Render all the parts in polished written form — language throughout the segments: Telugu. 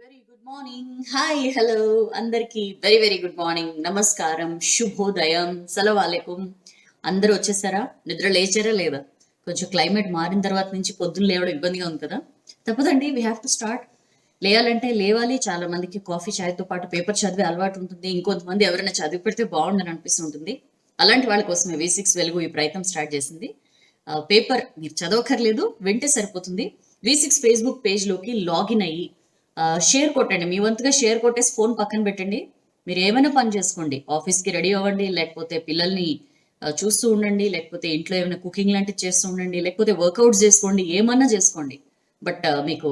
Very good morning. Hi, hello అందరికి వెరీ వెరీ గుడ్ మార్నింగ్, నమస్కారం, శుభోదయం, సలాం. అందరూ వచ్చేసారా? నిద్ర లేచారా లేదా? కొంచెం క్లైమేట్ మారిన తర్వాత నుంచి పొద్దున్న లేవడం ఇబ్బందిగా ఉంది కదా. తప్పదండి, వీ హ్యావ్ టు స్టార్ట్. లేయాలంటే లేవాలి. చాలా మందికి కాఫీ చాయ్తో పాటు పేపర్ చదివే అలవాటు ఉంటుంది. ఇంకొంతమంది ఎవరైనా చదివి పెడితే బాగుండని అనిపిస్తుంటుంది. అలాంటి వాళ్ళ కోసమే V6 వెలుగు ఈ ప్రయత్నం స్టార్ట్ చేసింది. పేపర్ మీరు చదవక్కర్లేదు, వింటే సరిపోతుంది. V6 ఫేస్బుక్ పేజ్లోకి లాగిన్ అయ్యి షేర్ కొట్టండి. మీ వంతుగా షేర్ కొట్టేసి ఫోన్ పక్కన పెట్టండి. మీరు ఏమైనా పని చేసుకోండి. ఆఫీస్కి రెడీ అవ్వండి, లేకపోతే పిల్లల్ని చూస్తూ ఉండండి, లేకపోతే ఇంట్లో ఏమైనా కుకింగ్ లాంటివి చేస్తూ ఉండండి, లేకపోతే వర్కౌట్స్ చేసుకోండి, ఏమన్నా చేసుకోండి. బట్ మీకు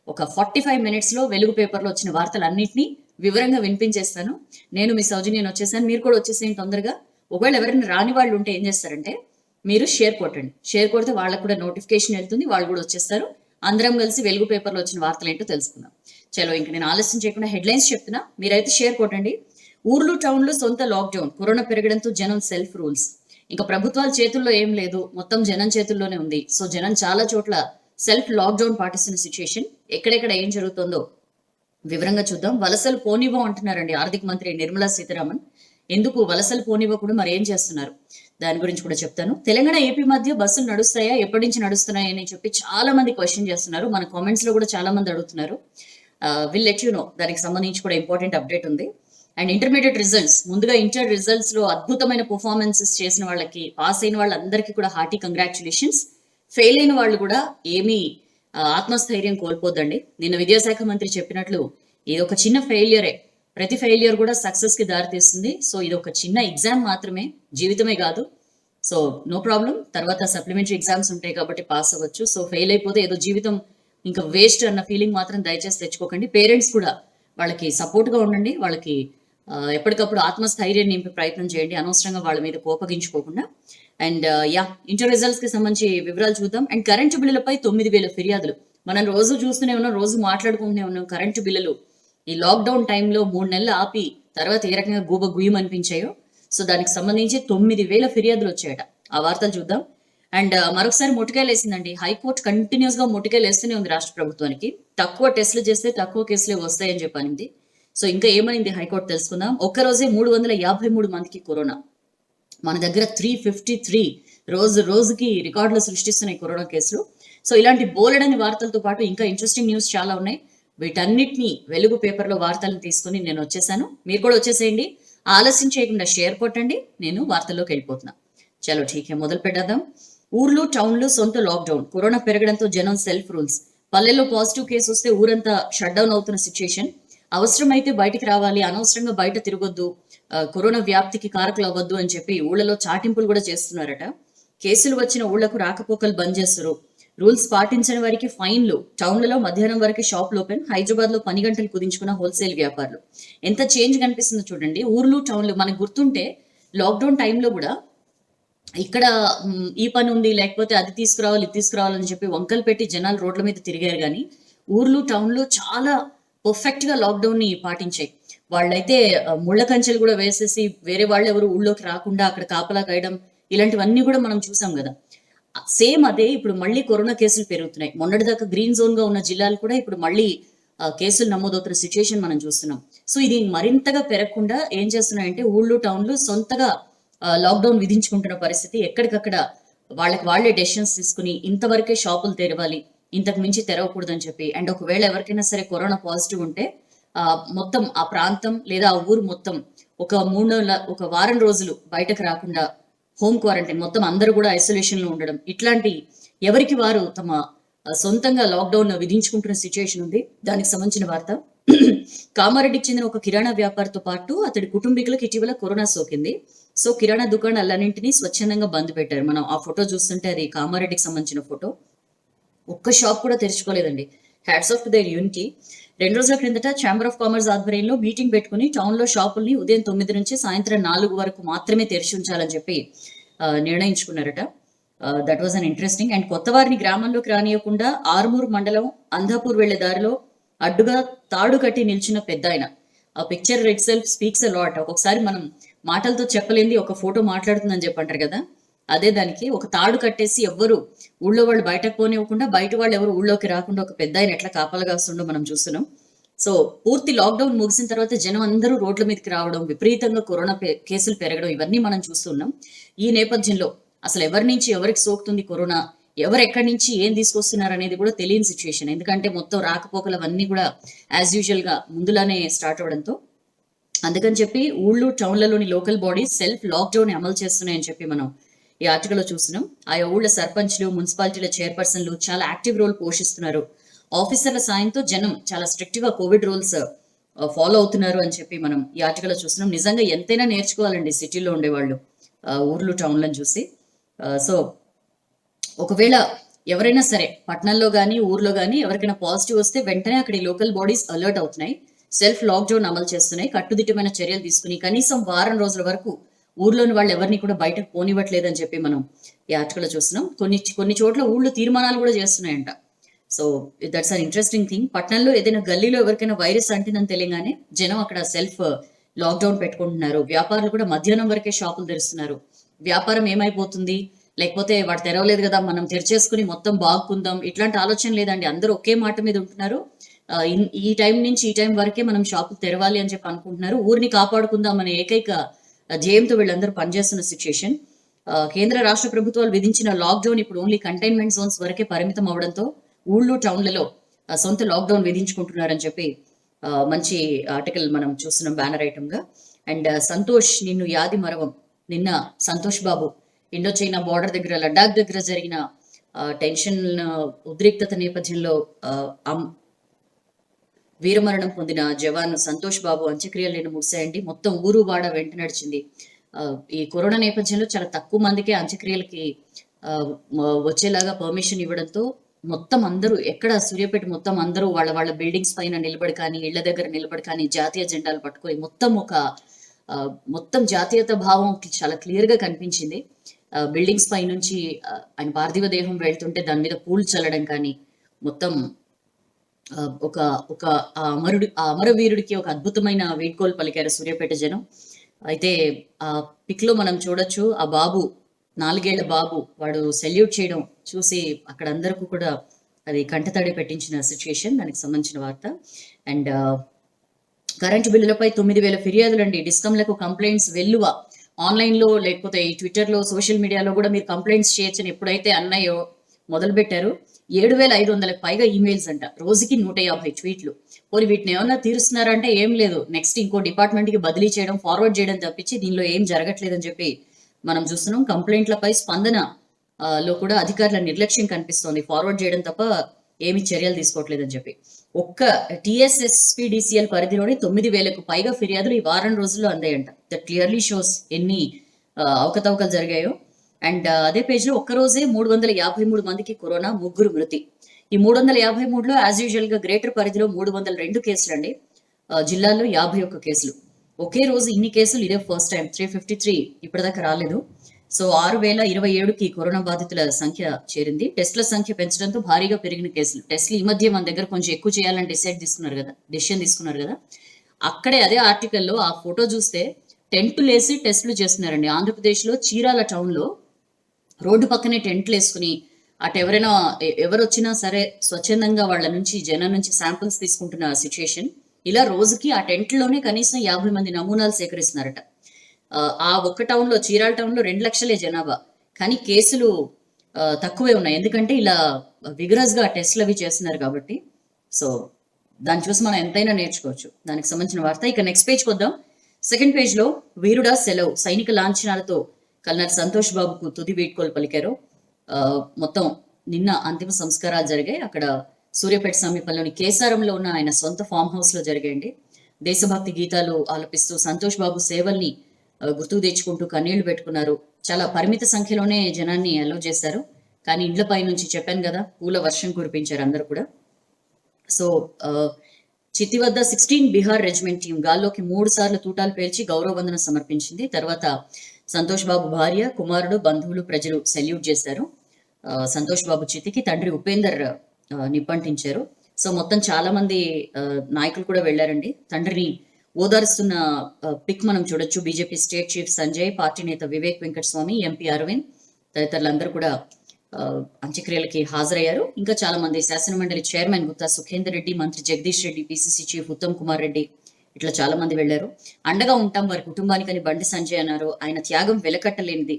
ఒక 45 మినిట్స్లో వెలుగు పేపర్లో వచ్చిన వార్తలన్నింటినీ వివరంగా వినిపించేస్తాను. నేను మీ సౌజన్యని వచ్చేసాను, మీరు కూడా వచ్చేసేయండి తొందరగా. ఒకవేళ ఎవరైనా రాని వాళ్ళు ఉంటే ఏం చేస్తారంటే మీరు షేర్ కొట్టండి. షేర్ కొడితే వాళ్ళకు కూడా నోటిఫికేషన్ వెళ్తుంది, వాళ్ళు కూడా వచ్చేస్తారు. అందరం కలిసి వెలుగు పేపర్లో వచ్చిన వార్తలు ఏంటో తెలుసుకుందాం. చలో, ఇంక నేను ఆలస్యం చేయకుండా హెడ్లైన్స్ చెప్తున్నా, మీరైతే షేర్ కొట్టండి. ఊర్లు టౌన్లు సొంత లాక్డౌన్, కరోనా పెరగడంతో జనం సెల్ఫ్ రూల్స్. ఇంకా ప్రభుత్వాల చేతుల్లో ఏం లేదు, మొత్తం జనం చేతుల్లోనే ఉంది. సో జనం చాలా చోట్ల సెల్ఫ్ లాక్డౌన్ పాటిస్తున్న సిచ్యుయేషన్. ఎక్కడెక్కడ ఏం జరుగుతుందో వివరంగా చూద్దాం. వలసలు పోనివ్వం అంటున్నారండి ఆర్థిక మంత్రి నిర్మలా సీతారామన్. ఎందుకు వలసలు పోనివ్వకుండా మరి ఏం చేస్తున్నారు, దాని గురించి కూడా చెప్తాను. తెలంగాణ ఏపీ మధ్య బస్సులు నడుస్తాయా, ఎప్పటి నుంచి నడుస్తున్నాయి అని చెప్పి చాలా మంది క్వశ్చన్ చేస్తున్నారు. మన కామెంట్స్ లో కూడా చాలా మంది అడుగుతున్నారు. విల్ లెట్ యూ నో, దానికి సంబంధించి కూడా ఇంపార్టెంట్ అప్డేట్ ఉంది. అండ్ ఇంటర్మీడియట్ రిజల్ట్స్, ముందుగా ఇంటర్ రిజల్ట్స్ లో అద్భుతమైన పర్ఫార్మెన్సెస్ చేసిన వాళ్ళకి, పాస్ అయిన వాళ్ళందరికీ కూడా హార్టీ కంగ్రాచులేషన్స్. ఫెయిల్ అయిన వాళ్ళు కూడా ఏమీ ఆత్మస్థైర్యం కోల్పోద్దండి. నిన్న విద్యాశాఖ మంత్రి చెప్పినట్లు ఇది ఒక చిన్న ఫెయిల్యూరే, ప్రతి ఫెయిల్యూర్ కూడా సక్సెస్ కి దారితీస్తుంది. సో ఇది ఒక చిన్న ఎగ్జామ్ మాత్రమే, జీవితమే కాదు. సో నో ప్రాబ్లం, తర్వాత సప్లిమెంటరీ ఎగ్జామ్స్ ఉంటాయి కాబట్టి పాస్ అవ్వచ్చు. సో ఫెయిల్ అయిపోతే ఏదో జీవితం ఇంకా వేస్ట్ అన్న ఫీలింగ్ మాత్రం దయచేసి తెచ్చుకోకండి. పేరెంట్స్ కూడా వాళ్ళకి సపోర్ట్గా ఉండండి, వాళ్ళకి ఎప్పటికప్పుడు ఆత్మస్థైర్యం నింపే ప్రయత్నం చేయండి, అనవసరంగా వాళ్ళ మీద కోపగించుకోకుండా. అండ్ ఇంటర్ రిజల్ట్స్ కి సంబంధించి వివరాలు చూద్దాం. అండ్ కరెంటు బిల్లులపై 9,000 ఫిర్యాదులు. మనం రోజు చూస్తూనే ఉన్నాం, రోజు మాట్లాడుకుంటూనే ఉన్నాం. కరెంటు బిల్లులు ఈ లాక్డౌన్ టైంలో 3 నెలలు ఆపి తర్వాత ఏ రకంగా గూబ గుయ్యం అనిపించాయో, సో దానికి సంబంధించి 9,000 ఫిర్యాదులు వచ్చాయట. ఆ వార్తలు చూద్దాం. అండ్ మరొకసారి మొటికాయలు వేసిందండి హైకోర్టు. కంటిన్యూస్ గా మొటికాయలు వేస్తూనే ఉంది రాష్ట్ర ప్రభుత్వానికి. తక్కువ టెస్టులు చేస్తే తక్కువ కేసులే వస్తాయని చెప్పనింది. సో ఇంకా ఏమైంది హైకోర్టు తెలుసుకుందాం. ఒక్కరోజే 353 మందికి కరోనా. మన దగ్గర 353 రోజుకి రికార్డులు సృష్టిస్తున్నాయి కరోనా కేసులు. సో ఇలాంటి బోలెడని వార్తలతో పాటు ఇంకా ఇంట్రెస్టింగ్ న్యూస్ చాలా ఉన్నాయి. వీటన్నిటిని వెలుగు పేపర్లో వార్తలను తీసుకుని నేను వచ్చేసాను, మీరు కూడా వచ్చేసేయండి. ఆలస్యం చేయకుండా షేర్ కొట్టండి, నేను వార్తల్లోకి వెళ్ళిపోతున్నా. చలో ఠీకే, మొదలు పెట్టేద్దాం. ఊర్లు టౌన్లు సొంత లాక్డౌన్, కరోనా పెరగడంతో జనం సెల్ఫ్ రూల్స్. పల్లెల్లో పాజిటివ్ కేసు వస్తే ఊరంతా షట్ డౌన్ అవుతున్న సిచ్యుయేషన్. అవసరమైతే బయటికి రావాలి, అనవసరంగా బయట తిరగొద్దు, కరోనా వ్యాప్తికి కారకులు అవ్వద్దు అని చెప్పి ఊళ్ళలో చాటింపులు కూడా చేస్తున్నారట. కేసులు వచ్చిన ఊళ్లకు రాకపోకలు బంద్ చేస్తారు. రూల్స్ పాటించని వారికి ఫైన్లు. టౌన్లలో మధ్యాహ్నం వరకు షాపులు ఓపెన్. హైదరాబాద్ లో 10 గంటలు కుదించుకున్న హోల్సేల్ వ్యాపారులు. ఎంత చేంజ్ కనిపిస్తుందో చూడండి. ఊర్లు టౌన్లు మనకు గుర్తుంటే లాక్డౌన్ టైంలో కూడా ఇక్కడ ఈ పని ఉంది, లేకపోతే అది తీసుకురావాలి ఇది తీసుకురావాలని చెప్పి వంకలు పెట్టి జనాలు రోడ్ల మీద తిరిగారు. కానీ ఊర్లు టౌన్లు చాలా పర్ఫెక్ట్ గా లాక్డౌన్ ని పాటించాయి. వాళ్ళైతే ముళ్ళ కంచెలు కూడా వేసేసి వేరే వాళ్ళు ఎవరు ఊళ్ళోకి రాకుండా అక్కడ కాపలా కాయడం, ఇలాంటివన్నీ కూడా మనం చూసాం కదా. సేమ్ అదే ఇప్పుడు మళ్ళీ కరోనా కేసులు పెరుగుతున్నాయి. మొన్నటిదాకా గ్రీన్ జోన్ గా ఉన్న జిల్లాలు కూడా ఇప్పుడు మళ్ళీ కేసులు నమోదవుతున్న సిచ్యుయేషన్ మనం చూస్తున్నాం. సో ఇది మరింతగా పెరగకుండా ఏం చేస్తున్నాయంటే ఊళ్ళు టౌన్లు సొంతగా లాక్డౌన్ విధించుకుంటున్న పరిస్థితి. ఎక్కడికక్కడ వాళ్ళకి వాళ్లే డెసిషన్స్ తీసుకుని ఇంతవరకే షాపులు తెరవాలి, ఇంతకు మించి తెరవకూడదని చెప్పి. అండ్ ఒకవేళ ఎవరికైనా సరే కరోనా పాజిటివ్ ఉంటే మొత్తం ఆ ప్రాంతం లేదా ఆ ఊరు మొత్తం ఒక వారం రోజులు బయటకు రాకుండా హోమ్ క్వారంటైన్, మొత్తం అందరూ కూడా ఐసోలేషన్ లో ఉండడం, ఇట్లాంటి ఎవరికి వారు తమ సొంతంగా లాక్డౌన్ విధించుకుంటున్న సిచ్యుయేషన్ ఉంది. దానికి సంబంధించిన వార్త. కామారెడ్డికి చెందిన ఒక కిరాణా వ్యాపారితో పాటు అతడి కుటుంబీకులకు ఇటీవల కరోనా సోకింది. సో కిరాణా దుకాణాలన్నింటినీ స్వచ్ఛందంగా బంద్ పెట్టారు. మనం ఆ ఫోటో చూస్తుంటే అది కామారెడ్డికి సంబంధించిన ఫోటో. ఒక్క షాప్ కూడా తెరుచుకోలేదండి. Hats off to their unity. 2 రోజుల క్రిందట ఛాంబర్ ఆఫ్ కామర్స్ ఆధ్వర్యంలో మీటింగ్ పెట్టుకుని టౌన్ లో షాపుల్ని ఉదయం 9 నుంచి సాయంత్రం 4 వరకు మాత్రమే తెరిచి ఉంచాలని చెప్పి నిర్ణయించుకున్నారట. That was an interesting. And కొత్త వారిని గ్రామంలోకి రానియకుండా ఆర్మూర్ మండలం అంధాపూర్ వెళ్లే దారిలో అడ్డుగా తాడు కట్టి నిల్చున్న పెద్ద ఆయన. ఆ picture it self speaks a lot. ఒక్కొక్కసారి మనం మాటలతో చెప్పలేంది ఒక ఫోటో మాట్లాడుతుందని చెప్పంటారు కదా, అదే దానికి. ఒక తాడు కట్టేసి ఎవ్వరు ఊళ్ళో వాళ్ళు బయటకు పోనివ్వకుండా, బయట వాళ్ళు ఎవరు ఊళ్ళోకి రాకుండా ఒక పెద్ద ఆయన ఎట్లా కాపలాగా వస్తుండో మనం చూస్తున్నాం. సో పూర్తి లాక్డౌన్ ముగిసిన తర్వాత జనం అందరూ రోడ్ల మీదకి రావడం, విపరీతంగా కరోనా కేసులు పెరగడం ఇవన్నీ మనం చూస్తున్నాం. ఈ నేపథ్యంలో అసలు ఎవరి నుంచి ఎవరికి సోకుతుంది కరోనా, ఎవరు ఎక్కడి నుంచి ఏం తీసుకొస్తున్నారు అనేది కూడా తెలియని సిచ్యువేషన్. ఎందుకంటే మొత్తం రాకపోకలు అవన్నీ కూడా యాజ్ యూజువల్ గా ముందులానే స్టార్ట్ అవడంతో, అందుకని చెప్పి ఊళ్ళు టౌన్లలోని లోకల్ బాడీస్ సెల్ఫ్ లాక్డౌన్ అమలు చేస్తున్నాయని చెప్పి మనం ఈ ఆర్టికల్లో చూస్తున్నాం. ఆయా ఊళ్ళ సర్పంచ్లు, మున్సిపాలిటీల చైర్పర్సన్లు చాలా యాక్టివ్ రోల్ పోషిస్తున్నారు. ఆఫీసర్ల సాయంతో జనం చాలా స్ట్రిక్ట్ గా కోవిడ్ రూల్స్ ఫాలో అవుతున్నారు అని చెప్పి మనం ఈ ఆర్టికల్లో చూస్తున్నాం. నిజంగా ఎంతైనా నేర్చుకోవాలండి సిటీలో ఉండేవాళ్ళు ఊర్లు టౌన్లను చూసి. సో ఒకవేళ ఎవరైనా సరే పట్టణంలో కానీ ఊర్లో కానీ ఎవరికైనా పాజిటివ్ వస్తే వెంటనే అక్కడ లోకల్ బాడీస్ అలర్ట్ అవుతున్నాయి, సెల్ఫ్ లాక్డౌన్ అమలు చేస్తున్నాయి, కట్టుదిట్టమైన చర్యలు తీసుకుని కనీసం వారం రోజుల వరకు ఊర్లోని వాళ్ళు ఎవరిని కూడా బయటకు పోనివ్వట్లేదని చెప్పి మనం ఈ ఆర్టికల్లో చూస్తున్నాం. కొన్ని చోట్ల ఊళ్ళు తీర్మానాలు కూడా చేస్తున్నాయంట. So that's an interesting thing. పట్టణంలో ఏదైనా గల్లీలో ఎవరికైనా వైరస్ అంటిందని తెలియగానే జనం అక్కడ సెల్ఫ్ లాక్డౌన్ పెట్టుకుంటున్నారు. వ్యాపారులు కూడా మధ్యాహ్నం వరకే షాపులు తెరుస్తున్నారు. వ్యాపారం ఏమైపోతుంది, లేకపోతే వాడు తెరవలేదు కదా మనం తెరిచేసుకుని మొత్తం బాగుకుందాం, ఇట్లాంటి ఆలోచన లేదండి. అందరూ ఒకే మాట మీద ఉంటున్నారు. ఈ టైం నుంచి ఈ టైం వరకే మనం షాపులు తెరవాలి అని చెప్పి అనుకుంటున్నారు. ఊరిని కాపాడుకుందాం అనే ఏకైక ధ్యేయంతో వీళ్ళందరూ పనిచేస్తున్న సిచ్యుయేషన్. కేంద్ర రాష్ట్ర ప్రభుత్వాలు విధించిన లాక్డౌన్ ఇప్పుడు ఓన్లీ కంటైన్మెంట్ జోన్స్ వరకే పరిమితం అవడంతో ఊళ్ళు టౌన్లలో సొంత లాక్డౌన్ విధించుకుంటున్నారని చెప్పి మంచి ఆర్టికల్ మనం చూస్తున్నాం బ్యానర్ ఐటమ్ గా. అండ్ సంతోష్ నిన్ను యాది మరవం, నిన్న Santosh Babu Indo China border దగ్గర లడాక్ దగ్గర జరిగిన టెన్షన్ ఉద్రిక్తత నేపథ్యంలో వీరమరణం పొందిన జవాన్ సంతోష్ బాబు అంత్యక్రియలు నేను ముగిశాయండి. మొత్తం ఊరు వాడ వెంట నడిచింది. ఈ కరోనా నేపథ్యంలో చాలా తక్కువ మందికే అంత్యక్రియలకి వచ్చేలాగా పర్మిషన్ ఇవ్వడంతో మొత్తం అందరూ ఎక్కడ సూర్యాపేట మొత్తం అందరూ వాళ్ళ వాళ్ళ బిల్డింగ్స్ పైన నిలబడి కానీ ఇళ్ల దగ్గర నిలబడి కానీ జాతీయ జెండాలు పట్టుకొని మొత్తం జాతీయత భావం చాలా క్లియర్ గా కనిపించింది. బిల్డింగ్స్ పై నుంచి ఆయన పార్థివ దేహం వెళ్తుంటే దాని మీద పూలు చల్లడం కానీ, మొత్తం ఒక ఒక అమరవీరుడికి ఒక అద్భుతమైన వీడ్కోలు పలికారు సూర్యాపేట జనం. అయితే ఆ పిక్ లో మనం చూడొచ్చు, ఆ బాబు 4 ఏళ్ల బాబు వాడు సెల్యూట్ చేయడం చూసి అక్కడ అందరికీ కూడా అది కంటతడి పెట్టించిన సిచ్యుయేషన్. దానికి సంబంధించిన వార్త. అండ్ కరెంటు బిల్లులపై 9,000 ఫిర్యాదులండి. డిస్కంలకు కంప్లైంట్స్ వెల్లువ. ఆన్లైన్ లో లేకపోతే ఈ ట్విట్టర్ లో సోషల్ మీడియాలో కూడా మీరు కంప్లైంట్స్ చేయొచ్చని ఎప్పుడైతే అన్నయ్యో మొదలు పెట్టారు. 7,500లకు పైగా ఈమెయిల్స్ అంట, రోజుకి 150 ట్వీట్లు. పోనీ వీటిని ఏమన్నా తీరుస్తున్నారంటే ఏం లేదు, నెక్స్ట్ ఇంకో డిపార్ట్మెంట్ కి బదిలీ చేయడం, ఫార్వర్డ్ చేయడం తప్పించి దీనిలో ఏం జరగట్లేదని చెప్పి మనం చూస్తున్నాం. కంప్లైంట్లపై స్పందన లో కూడా అధికారుల నిర్లక్ష్యం కనిపిస్తోంది. ఫార్వర్డ్ చేయడం తప్ప ఏమి చర్యలు తీసుకోవట్లేదని చెప్పి. ఒక్క TSSPDCL పరిధిలోనే 9,000కు పైగా ఫిర్యాదులు ఈ వారం రోజుల్లో అందాయంట. దట్ క్లియర్లీ షోస్ ఎన్ని అవకతవకలు జరిగాయో. అండ్ అదే పేజ్ లో ఒక్కరోజే 353 మందికి కరోనా, 3 మృతి. ఈ 353లో యాజ్ యూజువల్ గా గ్రేటర్ పరిధిలో 302 కేసులు అండి. జిల్లాల్లో 51 కేసులు. ఒకే రోజు ఇన్ని కేసులు ఇదే ఫస్ట్ టైం. 353 ఇప్పటిదాకా రాలేదు. సో 6,027కి కరోనా బాధితుల సంఖ్య చేరింది. టెస్టుల సంఖ్య పెంచడంతో భారీగా పెరిగిన కేసులు. టెస్టులు ఈ మధ్య మన దగ్గర కొంచెం ఎక్కువ చేయాలని డెసిషన్ తీసుకున్నారు కదా. అక్కడే అదే ఆర్టికల్లో ఆ ఫోటో చూస్తే టెంట్లు వేసి టెస్టులు చేస్తున్నారండి. ఆంధ్రప్రదేశ్ లో చీరాల టౌన్ లో రోడ్డు పక్కనే టెంట్లు వేసుకుని అటు ఎవరు వచ్చినా సరే స్వచ్ఛందంగా వాళ్ళ నుంచి జనం నుంచి శాంపిల్స్ తీసుకుంటున్న సిచ్యుయేషన్. ఇలా రోజుకి ఆ టెంట్లోనే కనీసం 50 మంది నమూనాలు సేకరిస్తున్నారట. ఆ ఒక్క టౌన్ లో, చీరాల టౌన్ లో 2 లక్షలే జనాభా, కానీ కేసులు తక్కువే ఉన్నాయి. ఎందుకంటే ఇలా విగరస్ గా టెస్ట్లు అవి చేస్తున్నారు కాబట్టి. సో దాన్ని చూసి మనం ఎంతైనా నేర్చుకోవచ్చు. దానికి సంబంధించిన వార్త. ఇక నెక్స్ట్ పేజ్కి వద్దాం. సెకండ్ పేజ్ లో వీరుడా సెలవు, సైనిక లాంఛనాలతో కల్నల్ సంతోష్ బాబుకు తుది వీడ్కోలు పలికారు. మొత్తం నిన్న అంతిమ సంస్కారాలు జరిగాయి. అక్కడ సూర్యాపేట సమీపంలోని కేసారంలో ఉన్న ఆయన సొంత ఫామ్ హౌస్ లో జరిగాయండి. దేశభక్తి గీతాలు ఆలపిస్తూ సంతోష్ బాబు సేవల్ని గుర్తుకు తెచ్చుకుంటూ కన్నీళ్లు పెట్టుకున్నారు. చాలా పరిమిత సంఖ్యలోనే జనాన్ని అలో చేశారు, కానీ ఇండ్లపై నుంచి చెప్పాను కదా పూల వర్షం కురిపించారు అందరూ కూడా. సో చిత్తి వద్ద 16 బిహార్ రెజిమెంట్ టీం గాల్లోకి 3 సార్లు తూటాలు పేల్చి గౌరవ వందన సమర్పించింది. తర్వాత సంతోష్ బాబు భార్య, కుమారుడు, బంధువులు, ప్రజలు సెల్యూట్ చేశారు. సంతోష్ బాబు చితికి తండ్రి ఉపేందర్ నిప్పంటించారు. సో మొత్తం చాలా మంది నాయకులు కూడా వెళ్లారండి. తండ్రిని ఓదారుస్తున్న పిక్ మనం చూడొచ్చు. BJP state chief Sanjay, party నేత వివేక్ వెంకటస్వామి, ఎంపీ అరవింద్ తదితరులందరూ కూడా అంత్యక్రియలకి హాజరయ్యారు. ఇంకా చాలా మంది శాసనమండలి చైర్మన్ గుత్తా సుఖేందర్ రెడ్డి, మంత్రి జగదీష్ రెడ్డి, పిసిసి చీఫ్ ఉత్తమ్ కుమార్ రెడ్డి ఇట్లా చాలా మంది వెళ్లారు. అండగా ఉంటాం వారి కుటుంబానికని బండి సంజయ్ అన్నారు. ఆయన త్యాగం వెలకట్టలేనిది,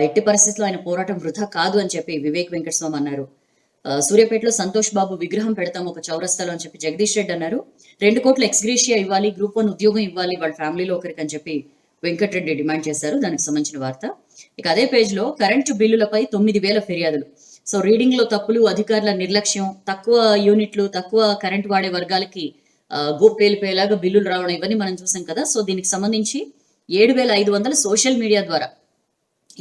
ఎట్టి పరిస్థితుల్లో ఆయన పోరాటం వృధా కాదు అని చెప్పి వివేక్ వెంకటస్వామి అన్నారు. సూర్యాపేటలో సంతోష్ బాబు విగ్రహం పెడతాం ఒక చౌరస్తాలో అని చెప్పి జగదీష్ రెడ్డి అన్నారు. 2 కోట్ల ఎక్స్గ్రేషియా ఇవ్వాలి, గ్రూప్ 1 ఉద్యోగం ఇవ్వాలి వాళ్ళ ఫ్యామిలీలో ఒకరికి అని చెప్పి వెంకటరెడ్డి డిమాండ్ చేశారు. దానికి సంబంధించిన వార్త. ఇక అదే పేజ్ లో కరెంటు బిల్లులపై 9,000 ఫిర్యాదులు. సో రీడింగ్ లో తప్పులు, అధికారుల నిర్లక్ష్యం, తక్కువ యూనిట్లు, తక్కువ కరెంట్ వాడే వర్గాలకి పేలిపోయేలాగా బిల్లులు రావడం ఇవన్నీ మనం చూసాం కదా. సో దీనికి సంబంధించి 7,500 సోషల్ మీడియా ద్వారా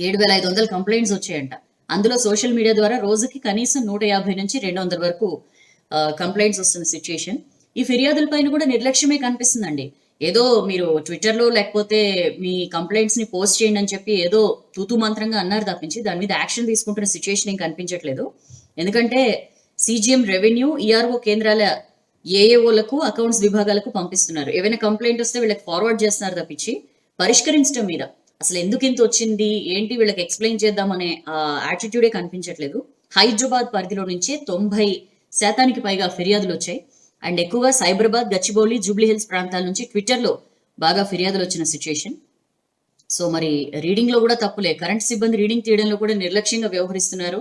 7,500 కంప్లైంట్స్ వచ్చాయంట. అందులో సోషల్ మీడియా ద్వారా రోజుకి కనీసం 150 నుంచి 200 వరకు కంప్లైంట్స్ వస్తున్న సిచ్యుయేషన్. ఈ ఫిర్యాదుల పైన కూడా నిర్లక్ష్యమే కనిపిస్తుందండి. ఏదో మీరు ట్విట్టర్లో లేకపోతే మీ కంప్లైంట్స్ ని పోస్ట్ చేయండి అని చెప్పి ఏదో తూతు మంత్రంగా అన్నారు తప్పించి దాని మీద యాక్షన్ తీసుకుంటున్న సిచ్యుయేషన్ ఏం కనిపించట్లేదు. ఎందుకంటే సిజిఎం, రెవెన్యూ, ఈఆర్ఓ కేంద్రాల ఏఏఓలకు, అకౌంట్స్ విభాగాలకు పంపిస్తున్నారు. ఏవైనా కంప్లైంట్ వస్తే వీళ్ళకి ఫార్వర్డ్ చేస్తున్నారు తప్పించి పరిష్కరించడం మీద అసలు ఎందుకు ఇంత వచ్చింది ఏంటి వీళ్ళకి ఎక్స్ప్లెయిన్ చేద్దామనే యాటిట్యూడే కనిపించట్లేదు. హైదరాబాద్ పరిధిలో నుంచే 90% పైగా ఫిర్యాదులు వచ్చాయి. అండ్ ఎక్కువగా సైబరాబాద్, గచ్చిబౌలి, జూబ్లీ హిల్స్ ప్రాంతాల నుంచి ట్విట్టర్లో బాగా ఫిర్యాదులు వచ్చిన సిచ్యుయేషన్. సో మరి రీడింగ్ లో కూడా తప్పులే, కరెంట్ సిబ్బంది రీడింగ్ తీయడంలో కూడా నిర్లక్ష్యంగా వ్యవహరిస్తున్నారు.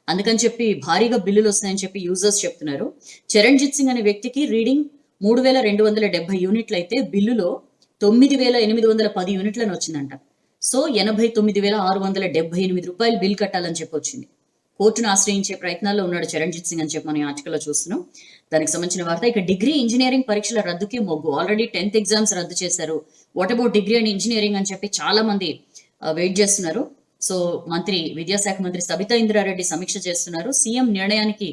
అందుకని చెప్పి భారీగా బిల్లులు వస్తాయని చెప్పి యూజర్స్ చెప్తున్నారు. చరణ్జిత్ సింగ్ అనే వ్యక్తికి రీడింగ్ 3,270 యూనిట్లు అయితే బిల్లులో 9,810 యూనిట్లను వచ్చిందంట. సో 89,678 రూపాయలు బిల్ కట్టాలని చెప్పి వచ్చింది. కోర్టును ఆశ్రయించే ప్రయత్నాల్లో ఉన్నాడు చరణ్జిత్ సింగ్ అని చెప్పి మనం ఆర్టికల్లో చూస్తున్నాం. దానికి సంబంధించిన వార్త. ఇక డిగ్రీ, ఇంజనీరింగ్ పరీక్షల రద్దుకే మొగ్గు. ఆల్రెడీ 10th ఎగ్జామ్స్ రద్దు చేశారు. What about degree and engineering అని చెప్పి చాలా మంది వెయిట్ చేస్తున్నారు. సో మంత్రి, విద్యాశాఖ మంత్రి సబితా ఇంద్రారెడ్డి సమీక్ష చేస్తున్నారు. సీఎం నిర్ణయానికి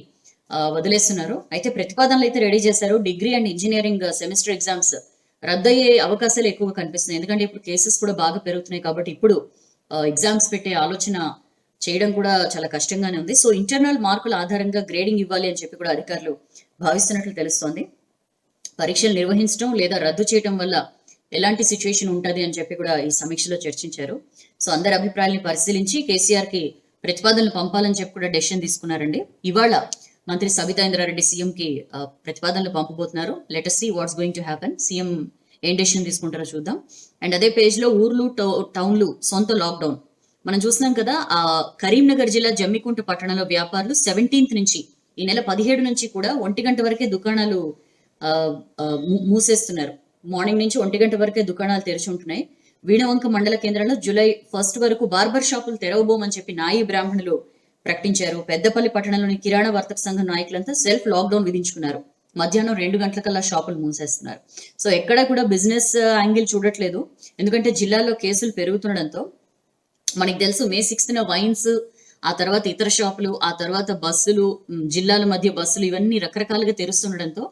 వదిలేస్తున్నారు. అయితే ప్రతిపాదనలు అయితే రెడీ చేశారు. Degree and engineering semester exams రద్దయ్యే అవకాశాలు ఎక్కువగా కనిపిస్తున్నాయి. ఎందుకంటే ఇప్పుడు కేసెస్ కూడా బాగా పెరుగుతున్నాయి కాబట్టి ఇప్పుడు ఎగ్జామ్స్ పెట్టే ఆలోచన చేయడం కూడా చాలా కష్టంగానే ఉంది. సో ఇంటర్నల్ మార్కుల ఆధారంగా గ్రేడింగ్ ఇవ్వాలి అని చెప్పి కూడా అధికారులు భావిస్తున్నట్లు తెలుస్తోంది. పరీక్షలు నిర్వహించడం లేదా రద్దు చేయడం వల్ల ఎలాంటి సిచ్యువేషన్ ఉంటుంది అని చెప్పి కూడా ఈ సమీక్షలో చర్చించారు. సో అందరి అభిప్రాయాన్ని పరిశీలించి కేసీఆర్ కి ప్రతిపాదనలు పంపాలని చెప్పి కూడా డెసిషన్ తీసుకున్నారండి. ఇవాళ మంత్రి సబితా ఇంద్రారెడ్డి సీఎం కి ప్రతిపాదనలు పంపబోతున్నారు. Let us see what's going to happen. CM ఏం డెసిషన్ తీసుకుంటారో చూద్దాం. అండ్ అదే పేజ్ లో ఊర్లు, టౌన్లు సొంత లాక్డౌన్ మనం చూస్తున్నాం కదా. కరీంనగర్ జిల్లా జమ్మికుంట పట్టణంలో వ్యాపారులు 17th నుంచి ఈ నెల 17 నుంచి కూడా 1 గంట వరకే దుకాణాలు మూసేస్తున్నారు. మార్నింగ్ నుంచి 1 గంట వరకే దుకాణాలు తెరిచి ఉంటున్నాయి. వీణవంక మండల కేంద్రంలో జూలై 1 వరకు బార్బర్ షాపులు తెరవబోమని చెప్పి నాయి బ్రాహ్మణులు ప్రకటించారు. పెద్దపల్లి పట్టణంలోని కిరాణా వర్తక సంఘం నాయకులంతా సెల్ఫ్ లాక్డౌన్ విధించుకున్నారు. మధ్యాహ్నం 2 గంటలకల్లా షాపులు మూసేస్తున్నారు. సో ఎక్కడ కూడా బిజినెస్ యాంగిల్ చూడట్లేదు. ఎందుకంటే జిల్లాలో కేసులు పెరుగుతుండడంతో మనకి తెలుసు మే 6th వైన్స్, ఆ తర్వాత ఇతర షాపులు, ఆ తర్వాత బస్సులు, జిల్లాల మధ్య బస్సులు ఇవన్నీ రకరకాలుగా తెరుస్తుండడంతో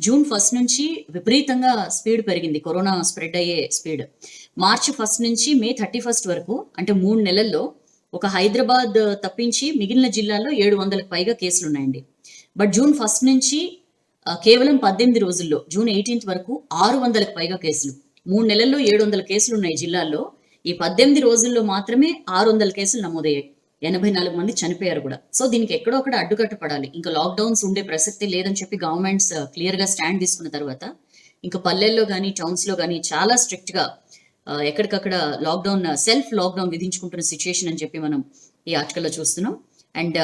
జూన్ 1 నుంచి విపరీతంగా స్పీడ్ పెరిగింది, కరోనా స్ప్రెడ్ అయ్యే స్పీడ్. మార్చి 1 నుంచి మే 31 వరకు అంటే 3 నెలల్లో ఒక హైదరాబాద్ తప్పించి మిగిలిన జిల్లాల్లో 700కు పైగా కేసులు ఉన్నాయండి. బట్ జూన్ 1 నుంచి కేవలం 18 రోజుల్లో జూన్ 18th వరకు 600కు పైగా కేసులు. 3 నెలల్లో 700 కేసులు ఉన్నాయి జిల్లాల్లో. ఈ 18 రోజుల్లో మాత్రమే 600 కేసులు నమోదయ్యాయి. 84 మంది చనిపోయారు కూడా. సో దీనికి ఎక్కడో అక్కడ అడ్డుకట్ట పడాలి. ఇంకా లాక్డౌన్స్ ఉండే ప్రసక్తి లేదని చెప్పి గవర్నమెంట్స్ క్లియర్ గా స్టాండ్ తీసుకున్న తర్వాత ఇంకా పల్లెల్లో కానీ టౌన్స్ లో కానీ చాలా స్ట్రిక్ట్ గా ఎక్కడికక్కడ లాక్డౌన్, సెల్ఫ్ లాక్డౌన్ విధించుకుంటున్న సిచ్యుయేషన్ అని చెప్పి మనం ఈ ఆర్టికల్లో చూస్తున్నాం. అండ్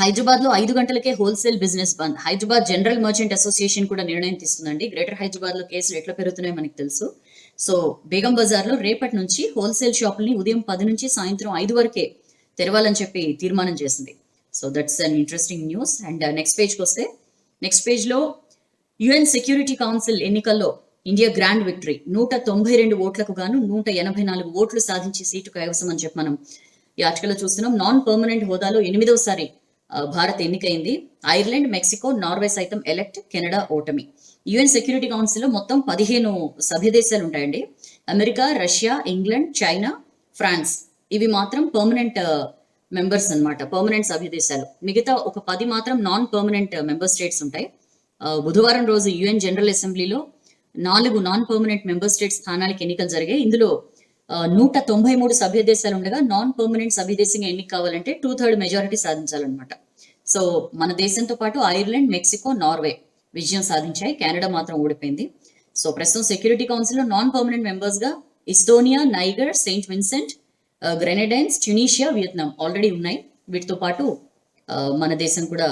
హైదరాబాద్ లో 5 గంటలకే హోల్సేల్ బిజినెస్ బంద్. హైదరాబాద్ జనరల్ మర్చెంట్ అసోసియేషన్ కూడా నిర్ణయం తీసుకుందండి. గ్రేటర్ హైదరాబాద్ లో కేసులు ఎట్లా పెరుగుతున్నాయో మనకి తెలుసు. సో బేగం బజార్ లో రేపటి నుంచి హోల్సేల్ షాపుల్ని ఉదయం 10 నుంచి సాయంత్రం 5 వరకే తెరవాలని చెప్పి తీర్మానం చేసింది. So that's an interesting news. And next పేజ్కి వస్తే, నెక్స్ట్ పేజ్ లో యుఎన్ సెక్యూరిటీ కౌన్సిల్ ఎన్నికల్లో ఇండియా గ్రాండ్ విక్టరీ. 192 ఓట్లకు గాను 184 ఓట్లు సాధించి సీటు కైవసం అని చెప్పి మనం ఈ ఆర్టికల్లో చూస్తున్నాం. నాన్ పర్మనెంట్ హోదాలో 8వసారి భారత్ ఎన్నికైంది. ఐర్లాండ్, మెక్సికో, నార్వే సైతం ఎలెక్ట్, కెనడా ఓటమి. యుఎన్ సెక్యూరిటీ కౌన్సిల్ లో మొత్తం 15 సభ్య దేశాలు ఉంటాయండి. America, Russia, England, China, France ఇవి మాత్రం పర్మనెంట్ మెంబర్స్ అన్నమాట, పర్మనెంట్ సభ్య దేశాలు. మిగతా ఒక 10 మాత్రం నాన్ పర్మనెంట్ మెంబర్ స్టేట్స్ ఉంటాయి. బుధవారం రోజు యుఎన్ జనరల్ అసెంబ్లీలో 4 నాన్ పర్మనెంట్ మెంబర్ స్టేట్స్ స్థానాలకు ఎన్నికలు జరిగాయి. ఇందులో 193 సభ్య దేశాలు ఉండగా నాన్ పర్మనెంట్ సభ్య దేశంగా ఎన్నిక కావాలంటే 2/3 మెజారిటీ సాధించాలన్నమాట. సో మన దేశంతో పాటు ఐర్లాండ్, మెక్సికో, నార్వే విజయం సాధించాయి. కెనడా మాత్రం ఓడిపోయింది. సో ప్రస్తుతం సెక్యూరిటీ కౌన్సిల్లో నాన్ పర్మనెంట్ మెంబర్స్ గా Estonia, Niger, Saint Vincent, Grenadines, Tunisia, Vietnam already ఉన్నాయి. వీటితో పాటు మన దేశం కూడా